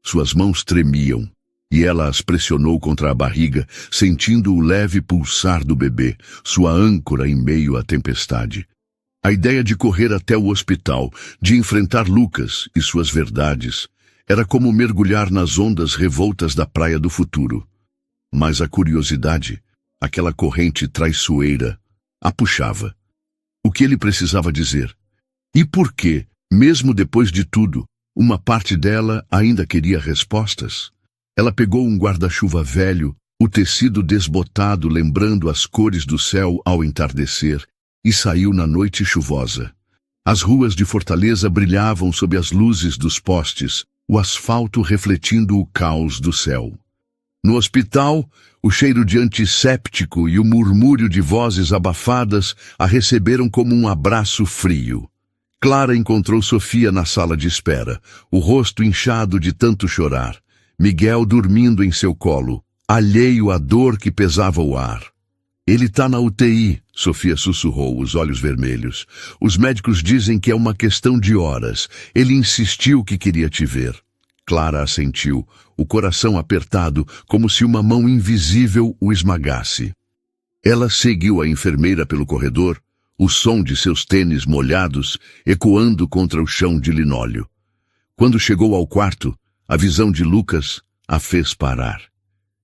Suas mãos tremiam, e ela as pressionou contra a barriga, sentindo o leve pulsar do bebê, sua âncora em meio à tempestade. A ideia de correr até o hospital, de enfrentar Lucas e suas verdades, era como mergulhar nas ondas revoltas da praia do futuro. Mas a curiosidade, aquela corrente traiçoeira, a puxava. O que ele precisava dizer? E por que, mesmo depois de tudo, uma parte dela ainda queria respostas? Ela pegou um guarda-chuva velho, o tecido desbotado lembrando as cores do céu ao entardecer, e saiu na noite chuvosa. As ruas de Fortaleza brilhavam sob as luzes dos postes, o asfalto refletindo o caos do céu. No hospital, o cheiro de antisséptico e o murmúrio de vozes abafadas a receberam como um abraço frio. Clara encontrou Sofia na sala de espera, o rosto inchado de tanto chorar. Miguel dormindo em seu colo, alheio à dor que pesava o ar. Ele está na UTI, Sofia sussurrou, os olhos vermelhos. Os médicos dizem que é uma questão de horas. Ele insistiu que queria te ver. Clara assentiu, o coração apertado, como se uma mão invisível o esmagasse. Ela seguiu a enfermeira pelo corredor, o som de seus tênis molhados ecoando contra o chão de linóleo. Quando chegou ao quarto, a visão de Lucas a fez parar.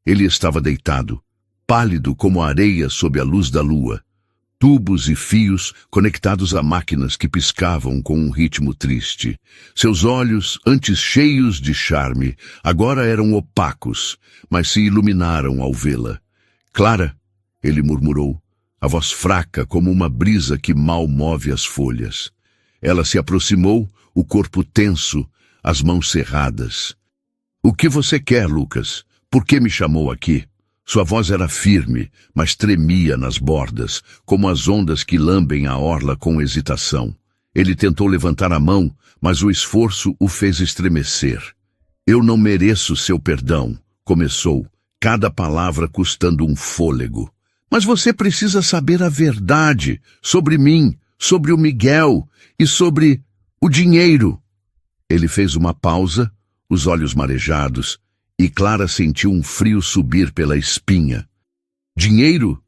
Ele estava deitado, pálido como a areia sob a luz da lua, tubos e fios conectados a máquinas que piscavam com um ritmo triste. Seus olhos, antes cheios de charme, agora eram opacos, mas se iluminaram ao vê-la. Clara, ele murmurou, a voz fraca como uma brisa que mal move as folhas. Ela se aproximou, o corpo tenso, as mãos cerradas. O que você quer, Lucas? Por que me chamou aqui? Sua voz era firme, mas tremia nas bordas, como as ondas que lambem a orla com hesitação. Ele tentou levantar a mão, mas o esforço o fez estremecer. Eu não mereço seu perdão, começou, cada palavra custando um fôlego. Mas você precisa saber a verdade sobre mim, sobre o Miguel e sobre o dinheiro. Ele fez uma pausa, os olhos marejados, e Clara sentiu um frio subir pela espinha. Dinheiro?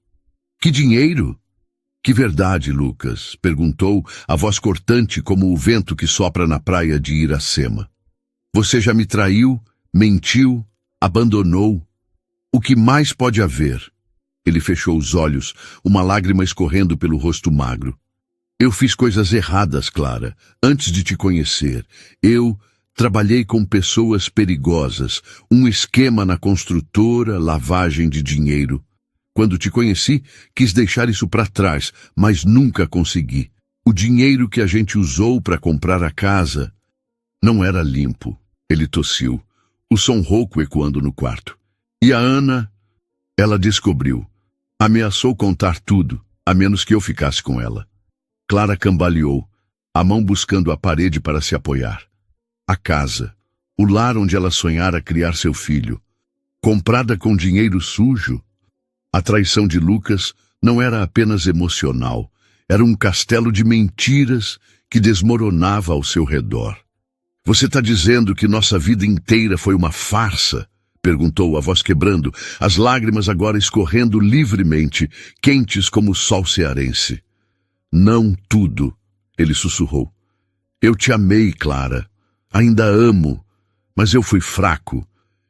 Que dinheiro? Que verdade, Lucas? Perguntou, a voz cortante como o vento que sopra na praia de Iracema. Você já me traiu, mentiu, abandonou. O que mais pode haver? Ele fechou os olhos, uma lágrima escorrendo pelo rosto magro. Eu fiz coisas erradas, Clara, antes de te conhecer. Eu trabalhei com pessoas perigosas, um esquema na construtora, lavagem de dinheiro. Quando te conheci, quis deixar isso para trás, mas nunca consegui. O dinheiro que a gente usou para comprar a casa não era limpo. Ele tossiu, o som rouco ecoando no quarto. E a Ana, ela descobriu. Ameaçou contar tudo, a menos que eu ficasse com ela. Clara cambaleou, a mão buscando a parede para se apoiar. A casa, o lar onde ela sonhara criar seu filho, comprada com dinheiro sujo. A traição de Lucas não era apenas emocional, era um castelo de mentiras que desmoronava ao seu redor. Você está dizendo que nossa vida inteira foi uma farsa? Perguntou, a voz quebrando, as lágrimas agora escorrendo livremente, quentes como o sol cearense. Não tudo, ele sussurrou. Eu te amei, Clara. Ainda amo, mas eu fui fraco.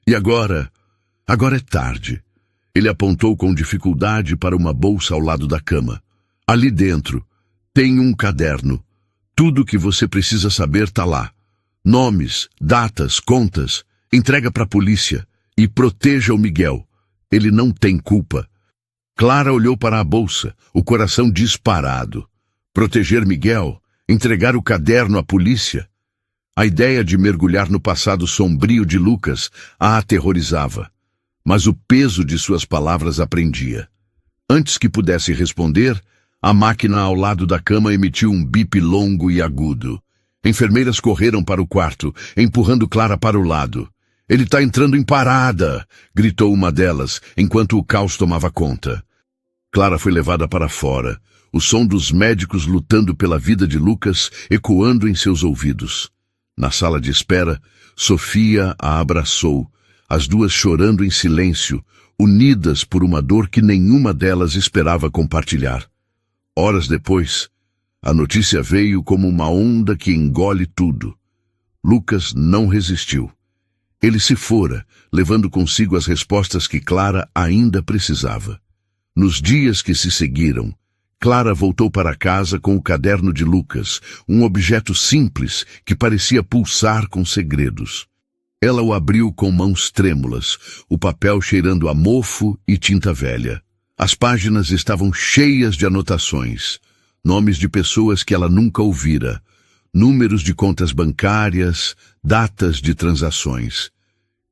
E agora é tarde. Ele apontou com dificuldade para uma bolsa ao lado da cama. Ali dentro, tem um caderno. Tudo o que você precisa saber está lá. Nomes, datas, contas. Entrega para a polícia e proteja o Miguel. Ele não tem culpa. Clara olhou para a bolsa, o coração disparado. Proteger Miguel? Entregar o caderno à polícia? A ideia de mergulhar no passado sombrio de Lucas a aterrorizava. Mas o peso de suas palavras a prendia. Antes que pudesse responder, a máquina ao lado da cama emitiu um bip longo e agudo. Enfermeiras correram para o quarto, empurrando Clara para o lado. Ele está entrando em parada, gritou uma delas, enquanto o caos tomava conta. Clara foi levada para fora, o som dos médicos lutando pela vida de Lucas ecoando em seus ouvidos. Na sala de espera, Sofia a abraçou, as duas chorando em silêncio, unidas por uma dor que nenhuma delas esperava compartilhar. Horas depois, a notícia veio como uma onda que engole tudo. Lucas não resistiu. Ele se fora, levando consigo as respostas que Clara ainda precisava. Nos dias que se seguiram, Clara voltou para casa com o caderno de Lucas, um objeto simples que parecia pulsar com segredos. Ela o abriu com mãos trêmulas, o papel cheirando a mofo e tinta velha. As páginas estavam cheias de anotações, nomes de pessoas que ela nunca ouvira, números de contas bancárias, datas de transações.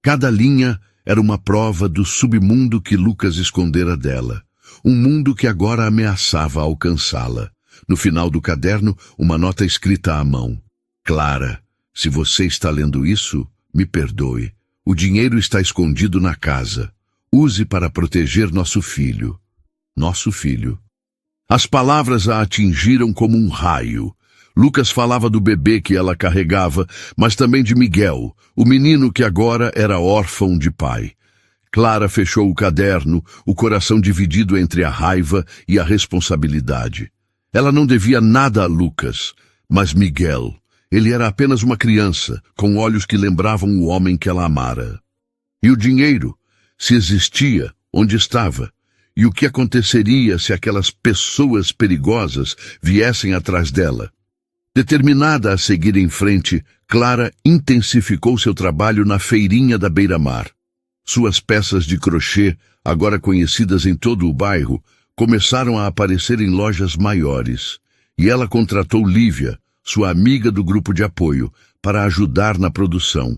Cada linha era uma prova do submundo que Lucas escondera dela, um mundo que agora ameaçava alcançá-la. No final do caderno, uma nota escrita à mão. Clara, se você está lendo isso, me perdoe. O dinheiro está escondido na casa. Use para proteger nosso filho. Nosso filho. As palavras a atingiram como um raio. Lucas falava do bebê que ela carregava, mas também de Miguel, o menino que agora era órfão de pai. Clara fechou o caderno, o coração dividido entre a raiva e a responsabilidade. Ela não devia nada a Lucas, mas Miguel. Ele era apenas uma criança, com olhos que lembravam o homem que ela amara. E o dinheiro, se existia, onde estava? E o que aconteceria se aquelas pessoas perigosas viessem atrás dela? Determinada a seguir em frente, Clara intensificou seu trabalho na feirinha da beira-mar. Suas peças de crochê, agora conhecidas em todo o bairro, começaram a aparecer em lojas maiores. E ela contratou Lívia, sua amiga do grupo de apoio, para ajudar na produção.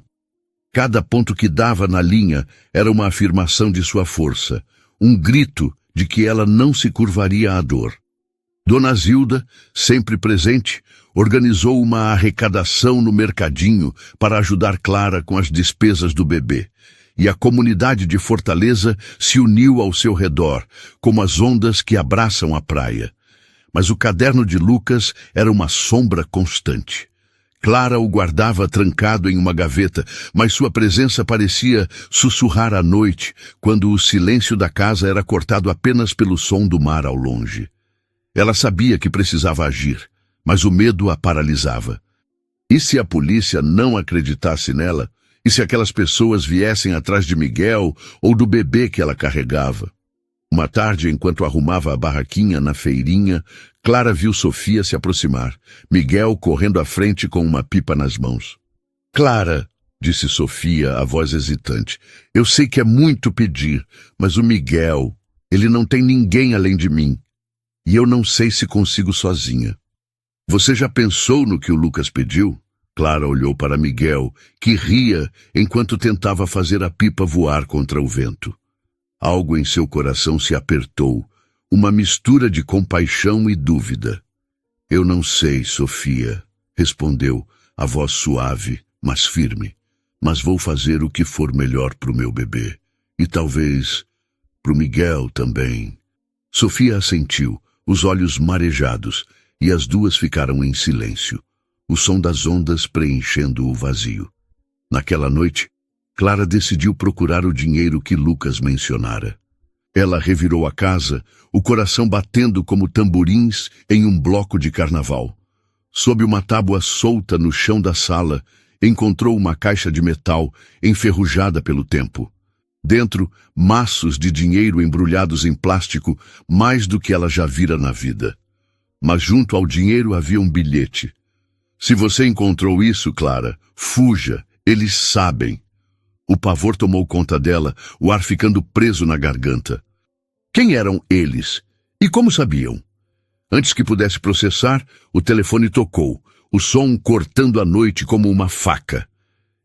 Cada ponto que dava na linha era uma afirmação de sua força, um grito de que ela não se curvaria à dor. Dona Zilda, sempre presente, organizou uma arrecadação no mercadinho para ajudar Clara com as despesas do bebê. e a comunidade de Fortaleza se uniu ao seu redor, como as ondas que abraçam a praia. Mas o caderno de Lucas era uma sombra constante. Clara o guardava trancado em uma gaveta, mas sua presença parecia sussurrar à noite, quando o silêncio da casa era cortado apenas pelo som do mar ao longe. Ela sabia que precisava agir, mas o medo a paralisava. E se a polícia não acreditasse nela? E se aquelas pessoas viessem atrás de Miguel ou do bebê que ela carregava? Uma tarde, enquanto arrumava a barraquinha na feirinha, Clara viu Sofia se aproximar, Miguel correndo à frente com uma pipa nas mãos. "Clara", disse Sofia, a voz hesitante, "eu sei que é muito pedir, mas o Miguel, ele não tem ninguém além de mim. E eu não sei se consigo sozinha." "Você já pensou no que o Lucas pediu?" Clara olhou para Miguel, que ria enquanto tentava fazer a pipa voar contra o vento. Algo em seu coração se apertou, uma mistura de compaixão e dúvida. "Eu não sei, Sofia", respondeu, a voz suave, mas firme. "Mas vou fazer o que for melhor para o meu bebê. E talvez para o Miguel também." Sofia assentiu, os olhos marejados, e as duas ficaram em silêncio, o som das ondas preenchendo o vazio. Naquela noite, Clara decidiu procurar o dinheiro que Lucas mencionara. Ela revirou a casa, o coração batendo como tamborins em um bloco de carnaval. Sob uma tábua solta no chão da sala, encontrou uma caixa de metal enferrujada pelo tempo. Dentro, maços de dinheiro embrulhados em plástico, mais do que ela já vira na vida. Mas junto ao dinheiro havia um bilhete. "Se você encontrou isso, Clara, fuja, eles sabem." O pavor tomou conta dela, o ar ficando preso na garganta. Quem eram eles? E como sabiam? Antes que pudesse processar, o telefone tocou, o som cortando a noite como uma faca.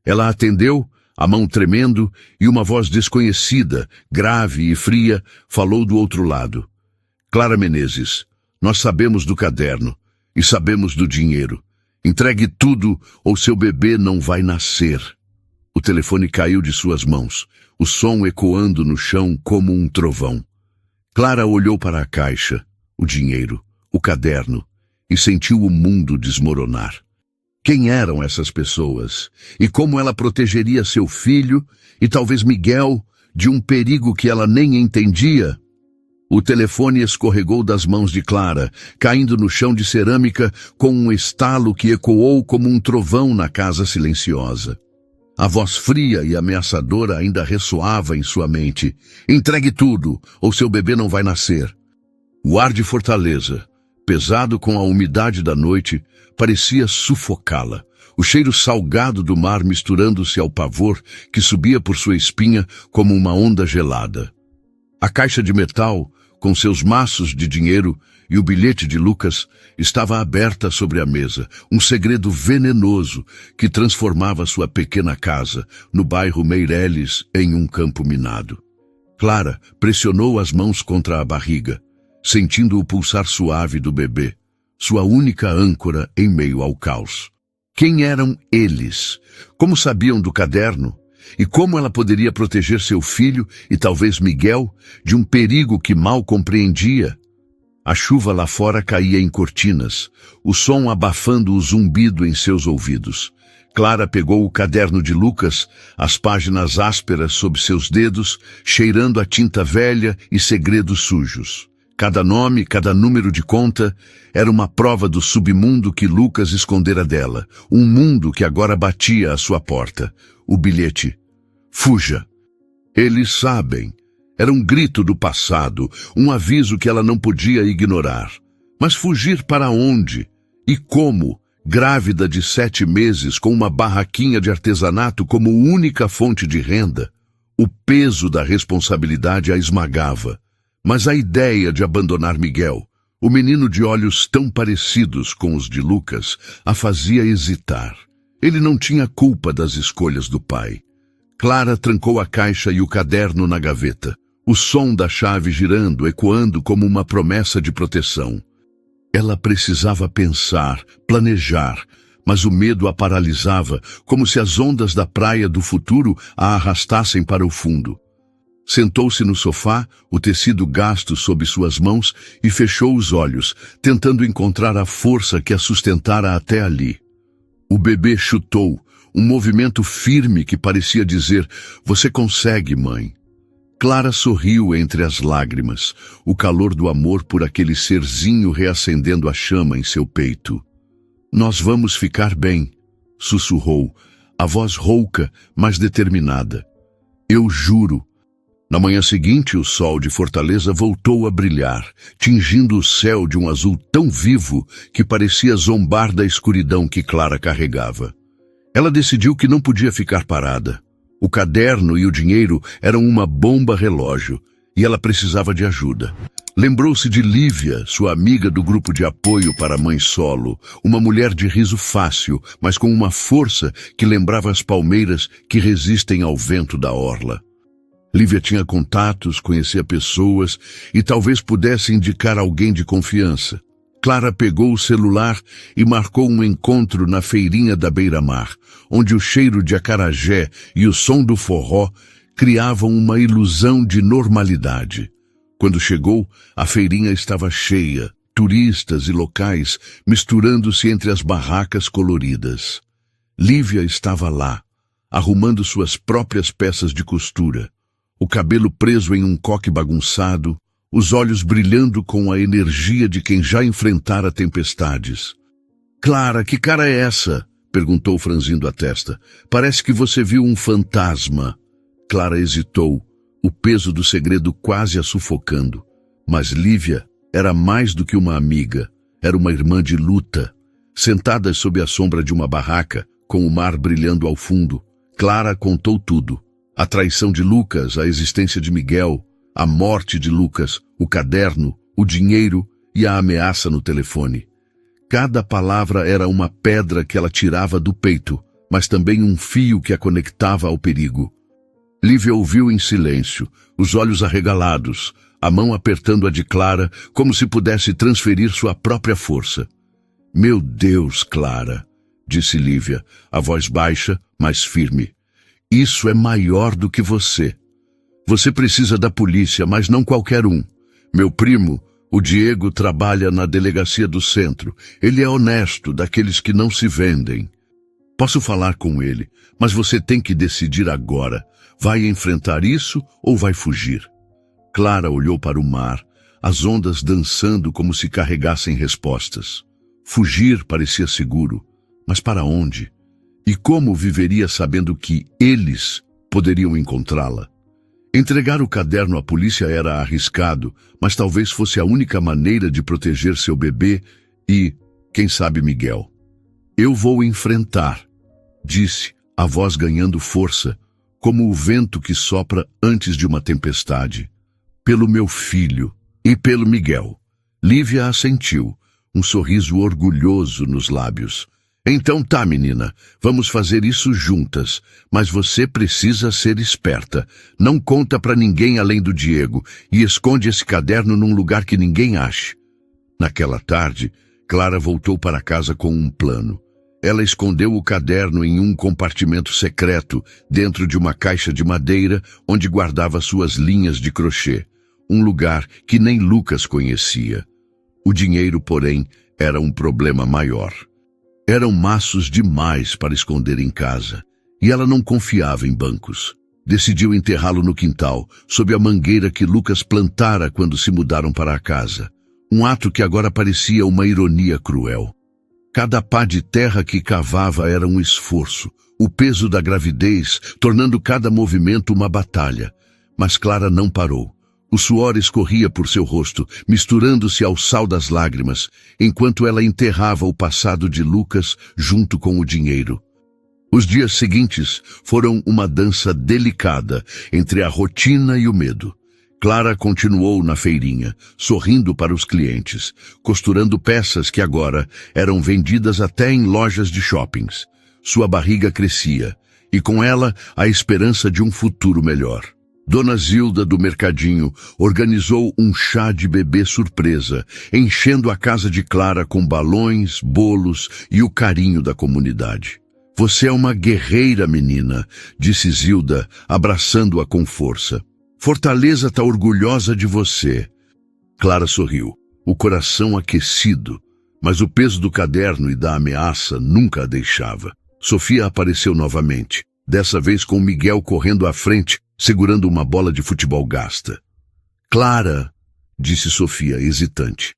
Ela atendeu, a mão tremendo, e uma voz desconhecida, grave e fria, falou do outro lado. "Clara Menezes, nós sabemos do caderno e sabemos do dinheiro. Entregue tudo ou seu bebê não vai nascer." O telefone caiu de suas mãos, o som ecoando no chão como um trovão. Clara olhou para a caixa, o dinheiro, o caderno, e sentiu o mundo desmoronar. Quem eram essas pessoas? E como ela protegeria seu filho, e talvez Miguel, de um perigo que ela nem entendia? O telefone escorregou das mãos de Clara, caindo no chão de cerâmica com um estalo que ecoou como um trovão na casa silenciosa. A voz fria e ameaçadora ainda ressoava em sua mente. "Entregue tudo, ou seu bebê não vai nascer." O ar de Fortaleza, pesado com a umidade da noite, parecia sufocá-la. O cheiro salgado do mar misturando-se ao pavor que subia por sua espinha como uma onda gelada. A caixa de metal, com seus maços de dinheiro e o bilhete de Lucas, estava aberta sobre a mesa, um segredo venenoso que transformava sua pequena casa, no bairro Meireles, em um campo minado. Clara pressionou as mãos contra a barriga, sentindo o pulsar suave do bebê, sua única âncora em meio ao caos. Quem eram eles? Como sabiam do caderno? E como ela poderia proteger seu filho e talvez Miguel de um perigo que mal compreendia? A chuva lá fora caía em cortinas, o som abafando o zumbido em seus ouvidos. Clara pegou o caderno de Lucas, as páginas ásperas sob seus dedos, cheirando a tinta velha e segredos sujos. Cada nome, cada número de conta, era uma prova do submundo que Lucas escondera dela, um mundo que agora batia à sua porta. O bilhete: "Fuja." Eles sabem. Era um grito do passado, um aviso que ela não podia ignorar. Mas fugir para onde? E como? Grávida de 7 meses, com uma barraquinha de artesanato como única fonte de renda? O peso da responsabilidade a esmagava. Mas a ideia de abandonar Miguel, o menino de olhos tão parecidos com os de Lucas, a fazia hesitar. Ele não tinha culpa das escolhas do pai. Clara trancou a caixa e o caderno na gaveta, o som da chave girando, ecoando como uma promessa de proteção. Ela precisava pensar, planejar, mas o medo a paralisava, como se as ondas da praia do futuro a arrastassem para o fundo. Sentou-se no sofá, o tecido gasto sob suas mãos, e fechou os olhos, tentando encontrar a força que a sustentara até ali. O bebê chutou, um movimento firme que parecia dizer: "Você consegue, mãe." Clara sorriu entre as lágrimas, o calor do amor por aquele serzinho reacendendo a chama em seu peito. "Nós vamos ficar bem", sussurrou, a voz rouca, mas determinada. "Eu juro." Na manhã seguinte, o sol de Fortaleza voltou a brilhar, tingindo o céu de um azul tão vivo que parecia zombar da escuridão que Clara carregava. Ela decidiu que não podia ficar parada. O caderno e o dinheiro eram uma bomba relógio, e ela precisava de ajuda. Lembrou-se de Lívia, sua amiga do grupo de apoio para a mãe solo, uma mulher de riso fácil, mas com uma força que lembrava as palmeiras que resistem ao vento da orla. Lívia tinha contatos, conhecia pessoas e talvez pudesse indicar alguém de confiança. Clara pegou o celular e marcou um encontro na feirinha da beira-mar, onde o cheiro de acarajé e o som do forró criavam uma ilusão de normalidade. Quando chegou, a feirinha estava cheia, turistas e locais misturando-se entre as barracas coloridas. Lívia estava lá, arrumando suas próprias peças de costura, o cabelo preso em um coque bagunçado, os olhos brilhando com a energia de quem já enfrentara tempestades. "Clara, que cara é essa?" perguntou franzindo a testa. "Parece que você viu um fantasma." Clara hesitou, o peso do segredo quase a sufocando. Mas Lívia era mais do que uma amiga, era uma irmã de luta. Sentadas sob a sombra de uma barraca, com o mar brilhando ao fundo, Clara contou tudo. A traição de Lucas, a existência de Miguel, a morte de Lucas, o caderno, o dinheiro e a ameaça no telefone. Cada palavra era uma pedra que ela tirava do peito, mas também um fio que a conectava ao perigo. Lívia ouviu em silêncio, os olhos arregalados, a mão apertando a de Clara, como se pudesse transferir sua própria força. "Meu Deus, Clara", disse Lívia, a voz baixa, mas firme. "Isso é maior do que você. Você precisa da polícia, mas não qualquer um. Meu primo, o Diego, trabalha na delegacia do centro. Ele é honesto, daqueles que não se vendem. Posso falar com ele, mas você tem que decidir agora. Vai enfrentar isso ou vai fugir?" Clara olhou para o mar, as ondas dançando como se carregassem respostas. Fugir parecia seguro, mas para onde? E como viveria sabendo que eles poderiam encontrá-la? Entregar o caderno à polícia era arriscado, mas talvez fosse a única maneira de proteger seu bebê e, quem sabe, Miguel. "Eu vou enfrentar", disse, a voz ganhando força, como o vento que sopra antes de uma tempestade. "Pelo meu filho e pelo Miguel." Lívia assentiu, um sorriso orgulhoso nos lábios. "Então tá, menina, vamos fazer isso juntas, mas você precisa ser esperta. Não conta pra ninguém além do Diego e esconde esse caderno num lugar que ninguém ache." Naquela tarde, Clara voltou para casa com um plano. Ela escondeu o caderno em um compartimento secreto, dentro de uma caixa de madeira, onde guardava suas linhas de crochê, um lugar que nem Lucas conhecia. O dinheiro, porém, era um problema maior. Eram maços demais para esconder em casa, e ela não confiava em bancos. Decidiu enterrá-lo no quintal, sob a mangueira que Lucas plantara quando se mudaram para a casa. Um ato que agora parecia uma ironia cruel. Cada pá de terra que cavava era um esforço, o peso da gravidez, tornando cada movimento uma batalha. Mas Clara não parou. O suor escorria por seu rosto, misturando-se ao sal das lágrimas, enquanto ela enterrava o passado de Lucas junto com o dinheiro. Os dias seguintes foram uma dança delicada entre a rotina e o medo. Clara continuou na feirinha, sorrindo para os clientes, costurando peças que agora eram vendidas até em lojas de shoppings. Sua barriga crescia, e com ela a esperança de um futuro melhor. Dona Zilda, do mercadinho, organizou um chá de bebê surpresa, enchendo a casa de Clara com balões, bolos e o carinho da comunidade. Você é uma guerreira, menina, disse Zilda, abraçando-a com força. Fortaleza está orgulhosa de você. Clara sorriu, o coração aquecido, mas o peso do caderno e da ameaça nunca a deixava. Sofia apareceu novamente, dessa vez com Miguel correndo à frente, segurando uma bola de futebol gasta. Clara, disse Sofia, hesitante.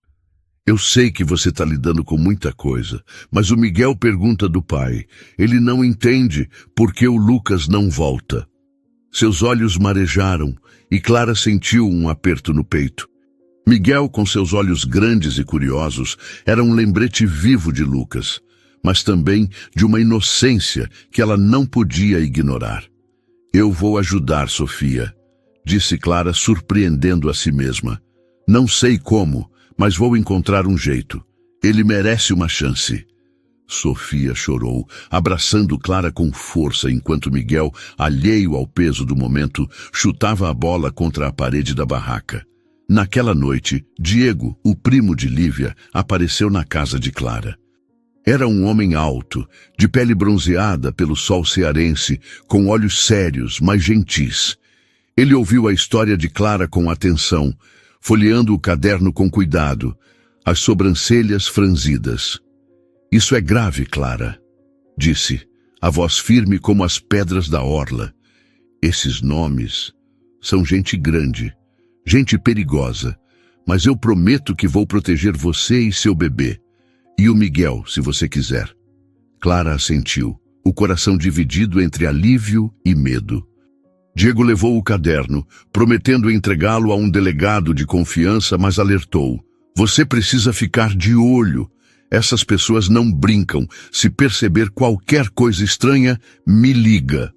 Eu sei que você está lidando com muita coisa, mas o Miguel pergunta do pai. Ele não entende por que o Lucas não volta. Seus olhos marejaram e Clara sentiu um aperto no peito. Miguel, com seus olhos grandes e curiosos, era um lembrete vivo de Lucas, mas também de uma inocência que ela não podia ignorar. Eu vou ajudar, Sofia, disse Clara, surpreendendo a si mesma. Não sei como, mas vou encontrar um jeito. Ele merece uma chance. Sofia chorou, abraçando Clara com força, enquanto Miguel, alheio ao peso do momento, chutava a bola contra a parede da barraca. Naquela noite, Diego, o primo de Lívia, apareceu na casa de Clara. Era um homem alto, de pele bronzeada pelo sol cearense, com olhos sérios, mas gentis. Ele ouviu a história de Clara com atenção, folheando o caderno com cuidado, as sobrancelhas franzidas. Isso é grave, Clara, disse, a voz firme como as pedras da orla. Esses nomes são gente grande, gente perigosa, mas eu prometo que vou proteger você e seu bebê. E o Miguel, se você quiser. Clara assentiu, o coração dividido entre alívio e medo. Diego levou o caderno, prometendo entregá-lo a um delegado de confiança, mas alertou. Você precisa ficar de olho. Essas pessoas não brincam. Se perceber qualquer coisa estranha, me liga.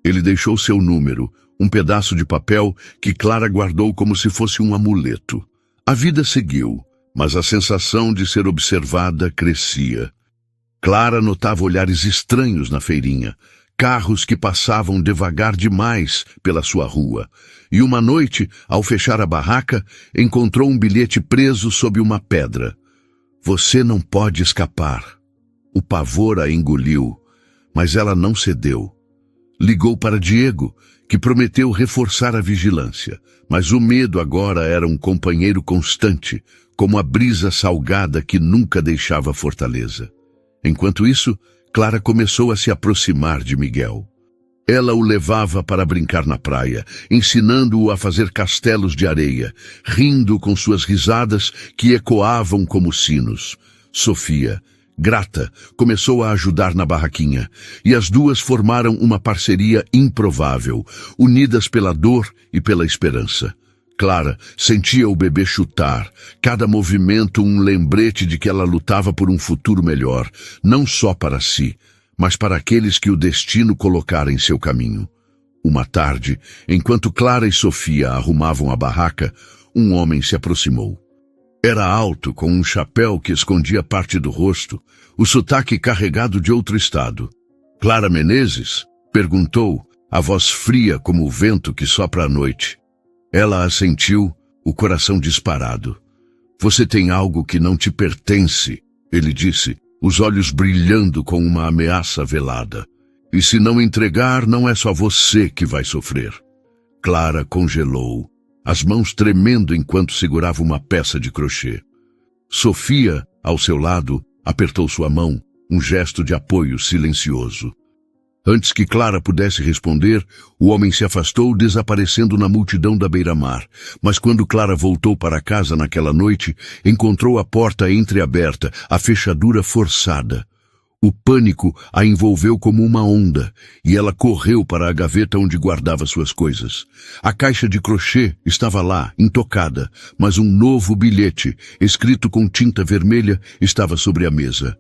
Ele deixou seu número, um pedaço de papel que Clara guardou como se fosse um amuleto. A vida seguiu. Mas a sensação de ser observada crescia. Clara notava olhares estranhos na feirinha, carros que passavam devagar demais pela sua rua. E uma noite, ao fechar a barraca, encontrou um bilhete preso sob uma pedra. Você não pode escapar. O pavor a engoliu, mas ela não cedeu. Ligou para Diego, que prometeu reforçar a vigilância, mas o medo agora era um companheiro constante, como a brisa salgada que nunca deixava Fortaleza. Enquanto isso, Clara começou a se aproximar de Miguel. Ela o levava para brincar na praia, ensinando-o a fazer castelos de areia, rindo com suas risadas que ecoavam como sinos. Sofia, grata, começou a ajudar na barraquinha, e as duas formaram uma parceria improvável, unidas pela dor e pela esperança. Clara sentia o bebê chutar, cada movimento um lembrete de que ela lutava por um futuro melhor, não só para si, mas para aqueles que o destino colocara em seu caminho. Uma tarde, enquanto Clara e Sofia arrumavam a barraca, um homem se aproximou. Era alto, com um chapéu que escondia parte do rosto, o sotaque carregado de outro estado. Clara Menezes? Perguntou, a voz fria como o vento que sopra à noite. Ela assentiu, o coração disparado. Você tem algo que não te pertence, ele disse, os olhos brilhando com uma ameaça velada. E se não entregar, não é só você que vai sofrer. Clara congelou, as mãos tremendo enquanto segurava uma peça de crochê. Sofia, ao seu lado, apertou sua mão, um gesto de apoio silencioso. Antes que Clara pudesse responder, o homem se afastou, desaparecendo na multidão da beira-mar. Mas quando Clara voltou para casa naquela noite, encontrou a porta entreaberta, a fechadura forçada. O pânico a envolveu como uma onda, e ela correu para a gaveta onde guardava suas coisas. A caixa de crochê estava lá, intocada, mas um novo bilhete, escrito com tinta vermelha, estava sobre a mesa.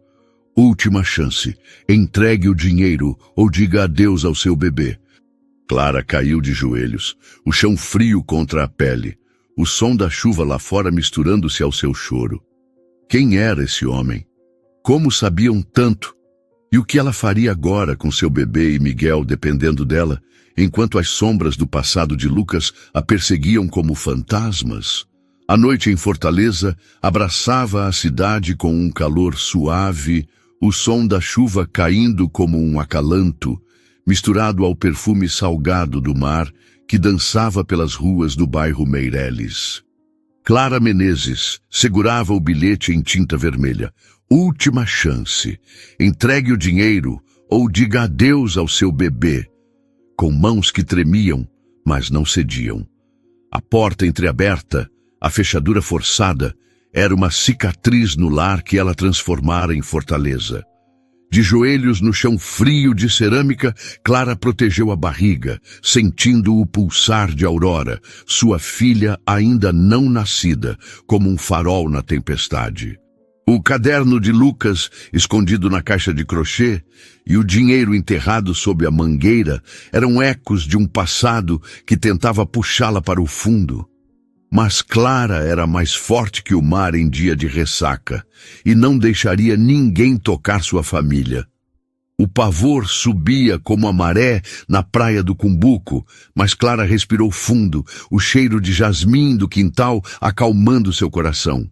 Última chance. Entregue o dinheiro ou diga adeus ao seu bebê. Clara caiu de joelhos, o chão frio contra a pele, o som da chuva lá fora misturando-se ao seu choro. Quem era esse homem? Como sabiam tanto? E o que ela faria agora com seu bebê e Miguel dependendo dela, enquanto as sombras do passado de Lucas a perseguiam como fantasmas. A noite em Fortaleza abraçava a cidade com um calor suave, o som da chuva caindo como um acalanto, misturado ao perfume salgado do mar que dançava pelas ruas do bairro Meireles. Clara Menezes segurava o bilhete em tinta vermelha. Última chance. Entregue o dinheiro ou diga adeus ao seu bebê. Com mãos que tremiam, mas não cediam. A porta entreaberta, a fechadura forçada, era uma cicatriz no lar que ela transformara em fortaleza. De joelhos no chão frio de cerâmica, Clara protegeu a barriga, sentindo o pulsar de Aurora, sua filha ainda não nascida, como um farol na tempestade. O caderno de Lucas, escondido na caixa de crochê, e o dinheiro enterrado sob a mangueira eram ecos de um passado que tentava puxá-la para o fundo. Mas Clara era mais forte que o mar em dia de ressaca e não deixaria ninguém tocar sua família. O pavor subia como a maré na praia do Cumbuco, mas Clara respirou fundo, o cheiro de jasmim do quintal acalmando seu coração.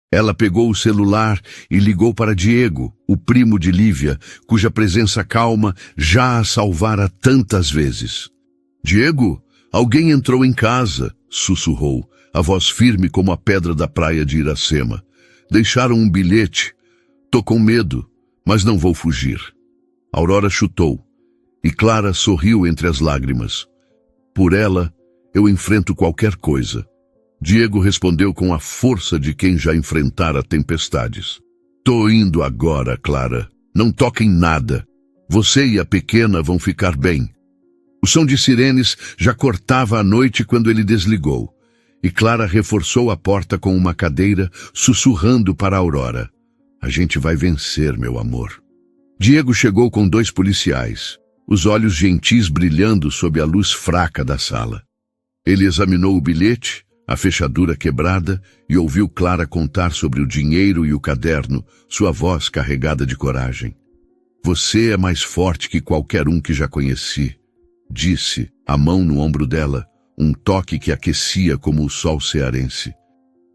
Ela pegou o celular e ligou para Diego, o primo de Lívia, cuja presença calma já a salvara tantas vezes. "Diego, alguém entrou em casa", sussurrou, a voz firme como a pedra da praia de Iracema. "Deixaram um bilhete. Tô com medo, mas não vou fugir." Aurora chutou, e Clara sorriu entre as lágrimas. "Por ela, eu enfrento qualquer coisa." Diego respondeu com a força de quem já enfrentara tempestades. "Tô indo agora, Clara. Não toque em nada. Você e a pequena vão ficar bem." O som de sirenes já cortava a noite quando ele desligou, e Clara reforçou a porta com uma cadeira, sussurrando para Aurora: "A gente vai vencer, meu amor." Diego chegou com 2 policiais, os olhos gentis brilhando sob a luz fraca da sala. Ele examinou o bilhete, a fechadura quebrada, e ouviu Clara contar sobre o dinheiro e o caderno, sua voz carregada de coragem. "Você é mais forte que qualquer um que já conheci", disse, a mão no ombro dela, um toque que aquecia como o sol cearense.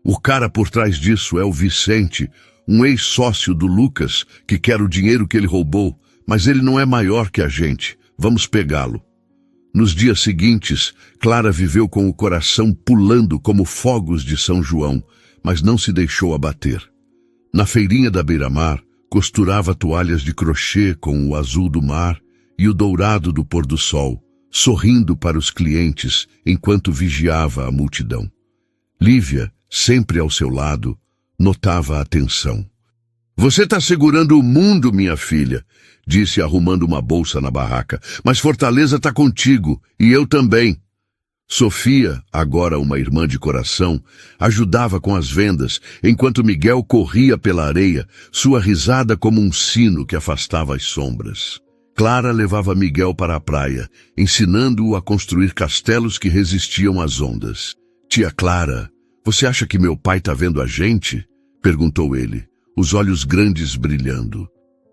"O cara por trás disso é o Vicente, um ex-sócio do Lucas, que quer o dinheiro que ele roubou, mas ele não é maior que a gente. Vamos pegá-lo." Nos dias seguintes, Clara viveu com o coração pulando como fogos de São João, mas não se deixou abater. Na feirinha da beira-mar, costurava toalhas de crochê com o azul do mar e o dourado do pôr-do-sol, sorrindo para os clientes enquanto vigiava a multidão. Lívia, sempre ao seu lado, notava a tensão. "Você está segurando o mundo, minha filha", disse arrumando uma bolsa na barraca. "Mas Fortaleza está contigo, e eu também." Sofia, agora uma irmã de coração, ajudava com as vendas, enquanto Miguel corria pela areia, sua risada como um sino que afastava as sombras. Clara levava Miguel para a praia, ensinando-o a construir castelos que resistiam às ondas. "Tia Clara, você acha que meu pai está vendo a gente?" perguntou ele, os olhos grandes brilhando.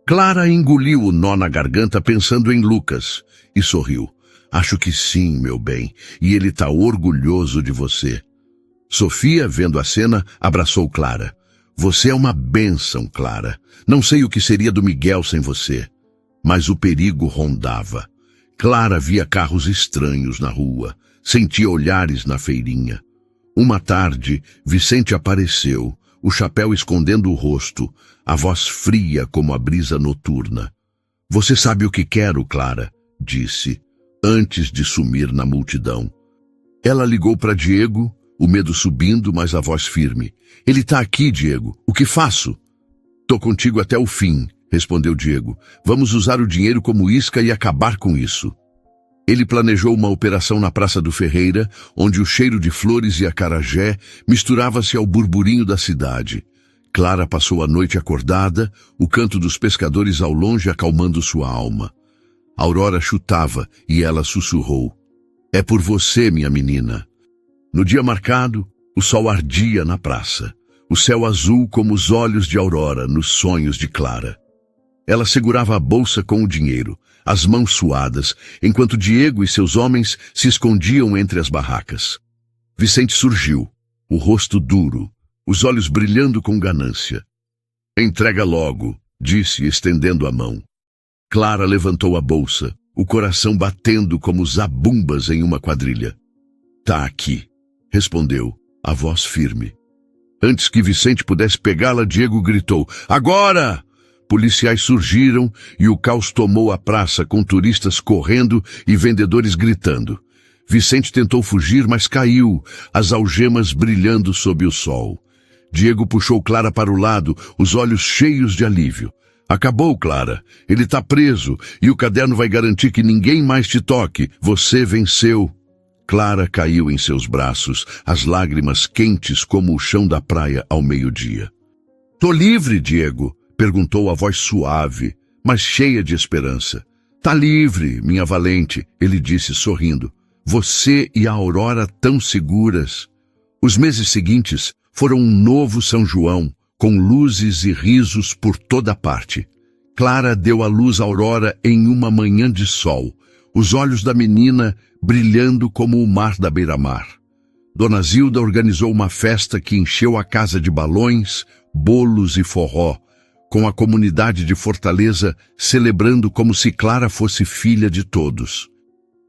Clara engoliu o nó na garganta pensando em Lucas e sorriu. "Acho que sim, meu bem, e ele está orgulhoso de você." Sofia, vendo a cena, abraçou Clara. "Você é uma bênção, Clara. Não sei o que seria do Miguel sem você." Mas o perigo rondava. Clara via carros estranhos na rua, sentia olhares na feirinha. Uma tarde, Vicente apareceu, o chapéu escondendo o rosto, a voz fria como a brisa noturna. "Você sabe o que quero, Clara?" disse, antes de sumir na multidão. Ela ligou para Diego, o medo subindo, mas a voz firme. "Ele está aqui, Diego. O que faço?" "Tô contigo até o fim", respondeu Diego. "Vamos usar o dinheiro como isca e acabar com isso." Ele planejou uma operação na Praça do Ferreira, onde o cheiro de flores e acarajé misturava-se ao burburinho da cidade. Clara passou a noite acordada, o canto dos pescadores ao longe acalmando sua alma. Aurora chutava e ela sussurrou: "É por você, minha menina." No dia marcado, o sol ardia na praça, o céu azul como os olhos de Aurora nos sonhos de Clara. Ela segurava a bolsa com o dinheiro, as mãos suadas, enquanto Diego e seus homens se escondiam entre as barracas. Vicente surgiu, o rosto duro, os olhos brilhando com ganância. Entrega logo, disse, estendendo a mão. Clara levantou a bolsa, o coração batendo como zabumbas em uma quadrilha. Tá aqui, respondeu, a voz firme. Antes que Vicente pudesse pegá-la, Diego gritou, agora! Policiais surgiram e o caos tomou a praça com turistas correndo e vendedores gritando. Vicente tentou fugir, mas caiu, as algemas brilhando sob o sol. Diego puxou Clara para o lado, os olhos cheios de alívio. Acabou, Clara. Ele está preso e o caderno vai garantir que ninguém mais te toque. Você venceu. Clara caiu em seus braços, as lágrimas quentes como o chão da praia ao meio-dia. Tô livre, Diego, perguntou a voz suave, mas cheia de esperança. Tá livre, minha valente, ele disse sorrindo. Você e a Aurora tão seguras. Os meses seguintes foram um novo São João, com luzes e risos por toda parte. Clara deu à luz a Aurora em uma manhã de sol, os olhos da menina brilhando como o mar da beira-mar. Dona Zilda organizou uma festa que encheu a casa de balões, bolos e forró, com a comunidade de Fortaleza celebrando como se Clara fosse filha de todos.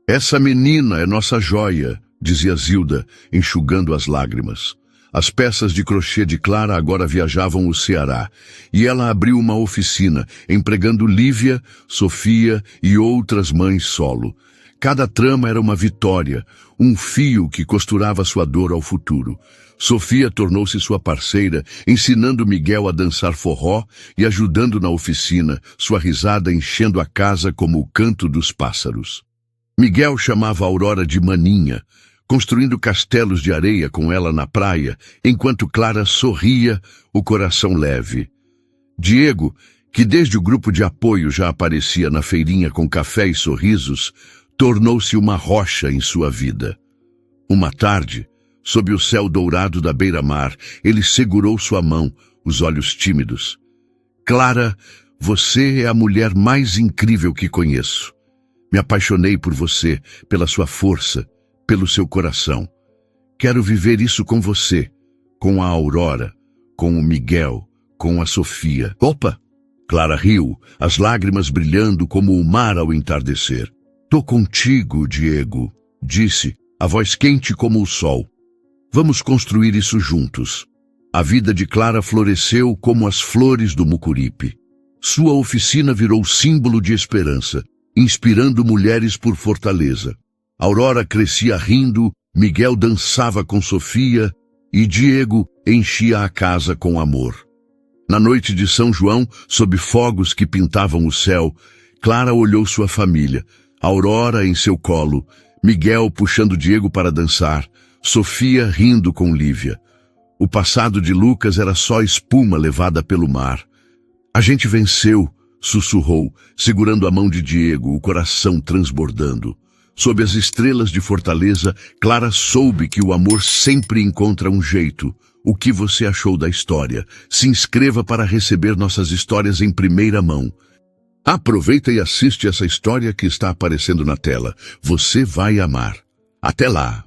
Essa menina é nossa joia, dizia Zilda, enxugando as lágrimas. As peças de crochê de Clara agora viajavam o Ceará, e ela abriu uma oficina, empregando Lívia, Sofia e outras mães solo. Cada trama era uma vitória, um fio que costurava sua dor ao futuro. Sofia tornou-se sua parceira, ensinando Miguel a dançar forró e ajudando na oficina, sua risada enchendo a casa como o canto dos pássaros. Miguel chamava a Aurora de maninha, construindo castelos de areia com ela na praia, enquanto Clara sorria, o coração leve. Diego, que desde o grupo de apoio já aparecia na feirinha com café e sorrisos, tornou-se uma rocha em sua vida. Uma tarde, sob o céu dourado da beira-mar, ele segurou sua mão, os olhos tímidos. Clara, você é a mulher mais incrível que conheço. Me apaixonei por você, pela sua força, pelo seu coração. Quero viver isso com você, com a Aurora, com o Miguel, com a Sofia. Opa! Clara riu, as lágrimas brilhando como o mar ao entardecer. Tô contigo, Diego, disse, a voz quente como o sol. Vamos construir isso juntos. A vida de Clara floresceu como as flores do Mucuripe. Sua oficina virou símbolo de esperança, inspirando mulheres por Fortaleza. Aurora crescia rindo, Miguel dançava com Sofia e Diego enchia a casa com amor. Na noite de São João, sob fogos que pintavam o céu, Clara olhou sua família, Aurora em seu colo, Miguel puxando Diego para dançar, Sofia rindo com Lívia. O passado de Lucas era só espuma levada pelo mar. A gente venceu, sussurrou, segurando a mão de Diego, o coração transbordando. Sob as estrelas de Fortaleza, Clara soube que o amor sempre encontra um jeito. O que você achou da história? Se inscreva para receber nossas histórias em primeira mão. Aproveita e assiste essa história que está aparecendo na tela. Você vai amar. Até lá!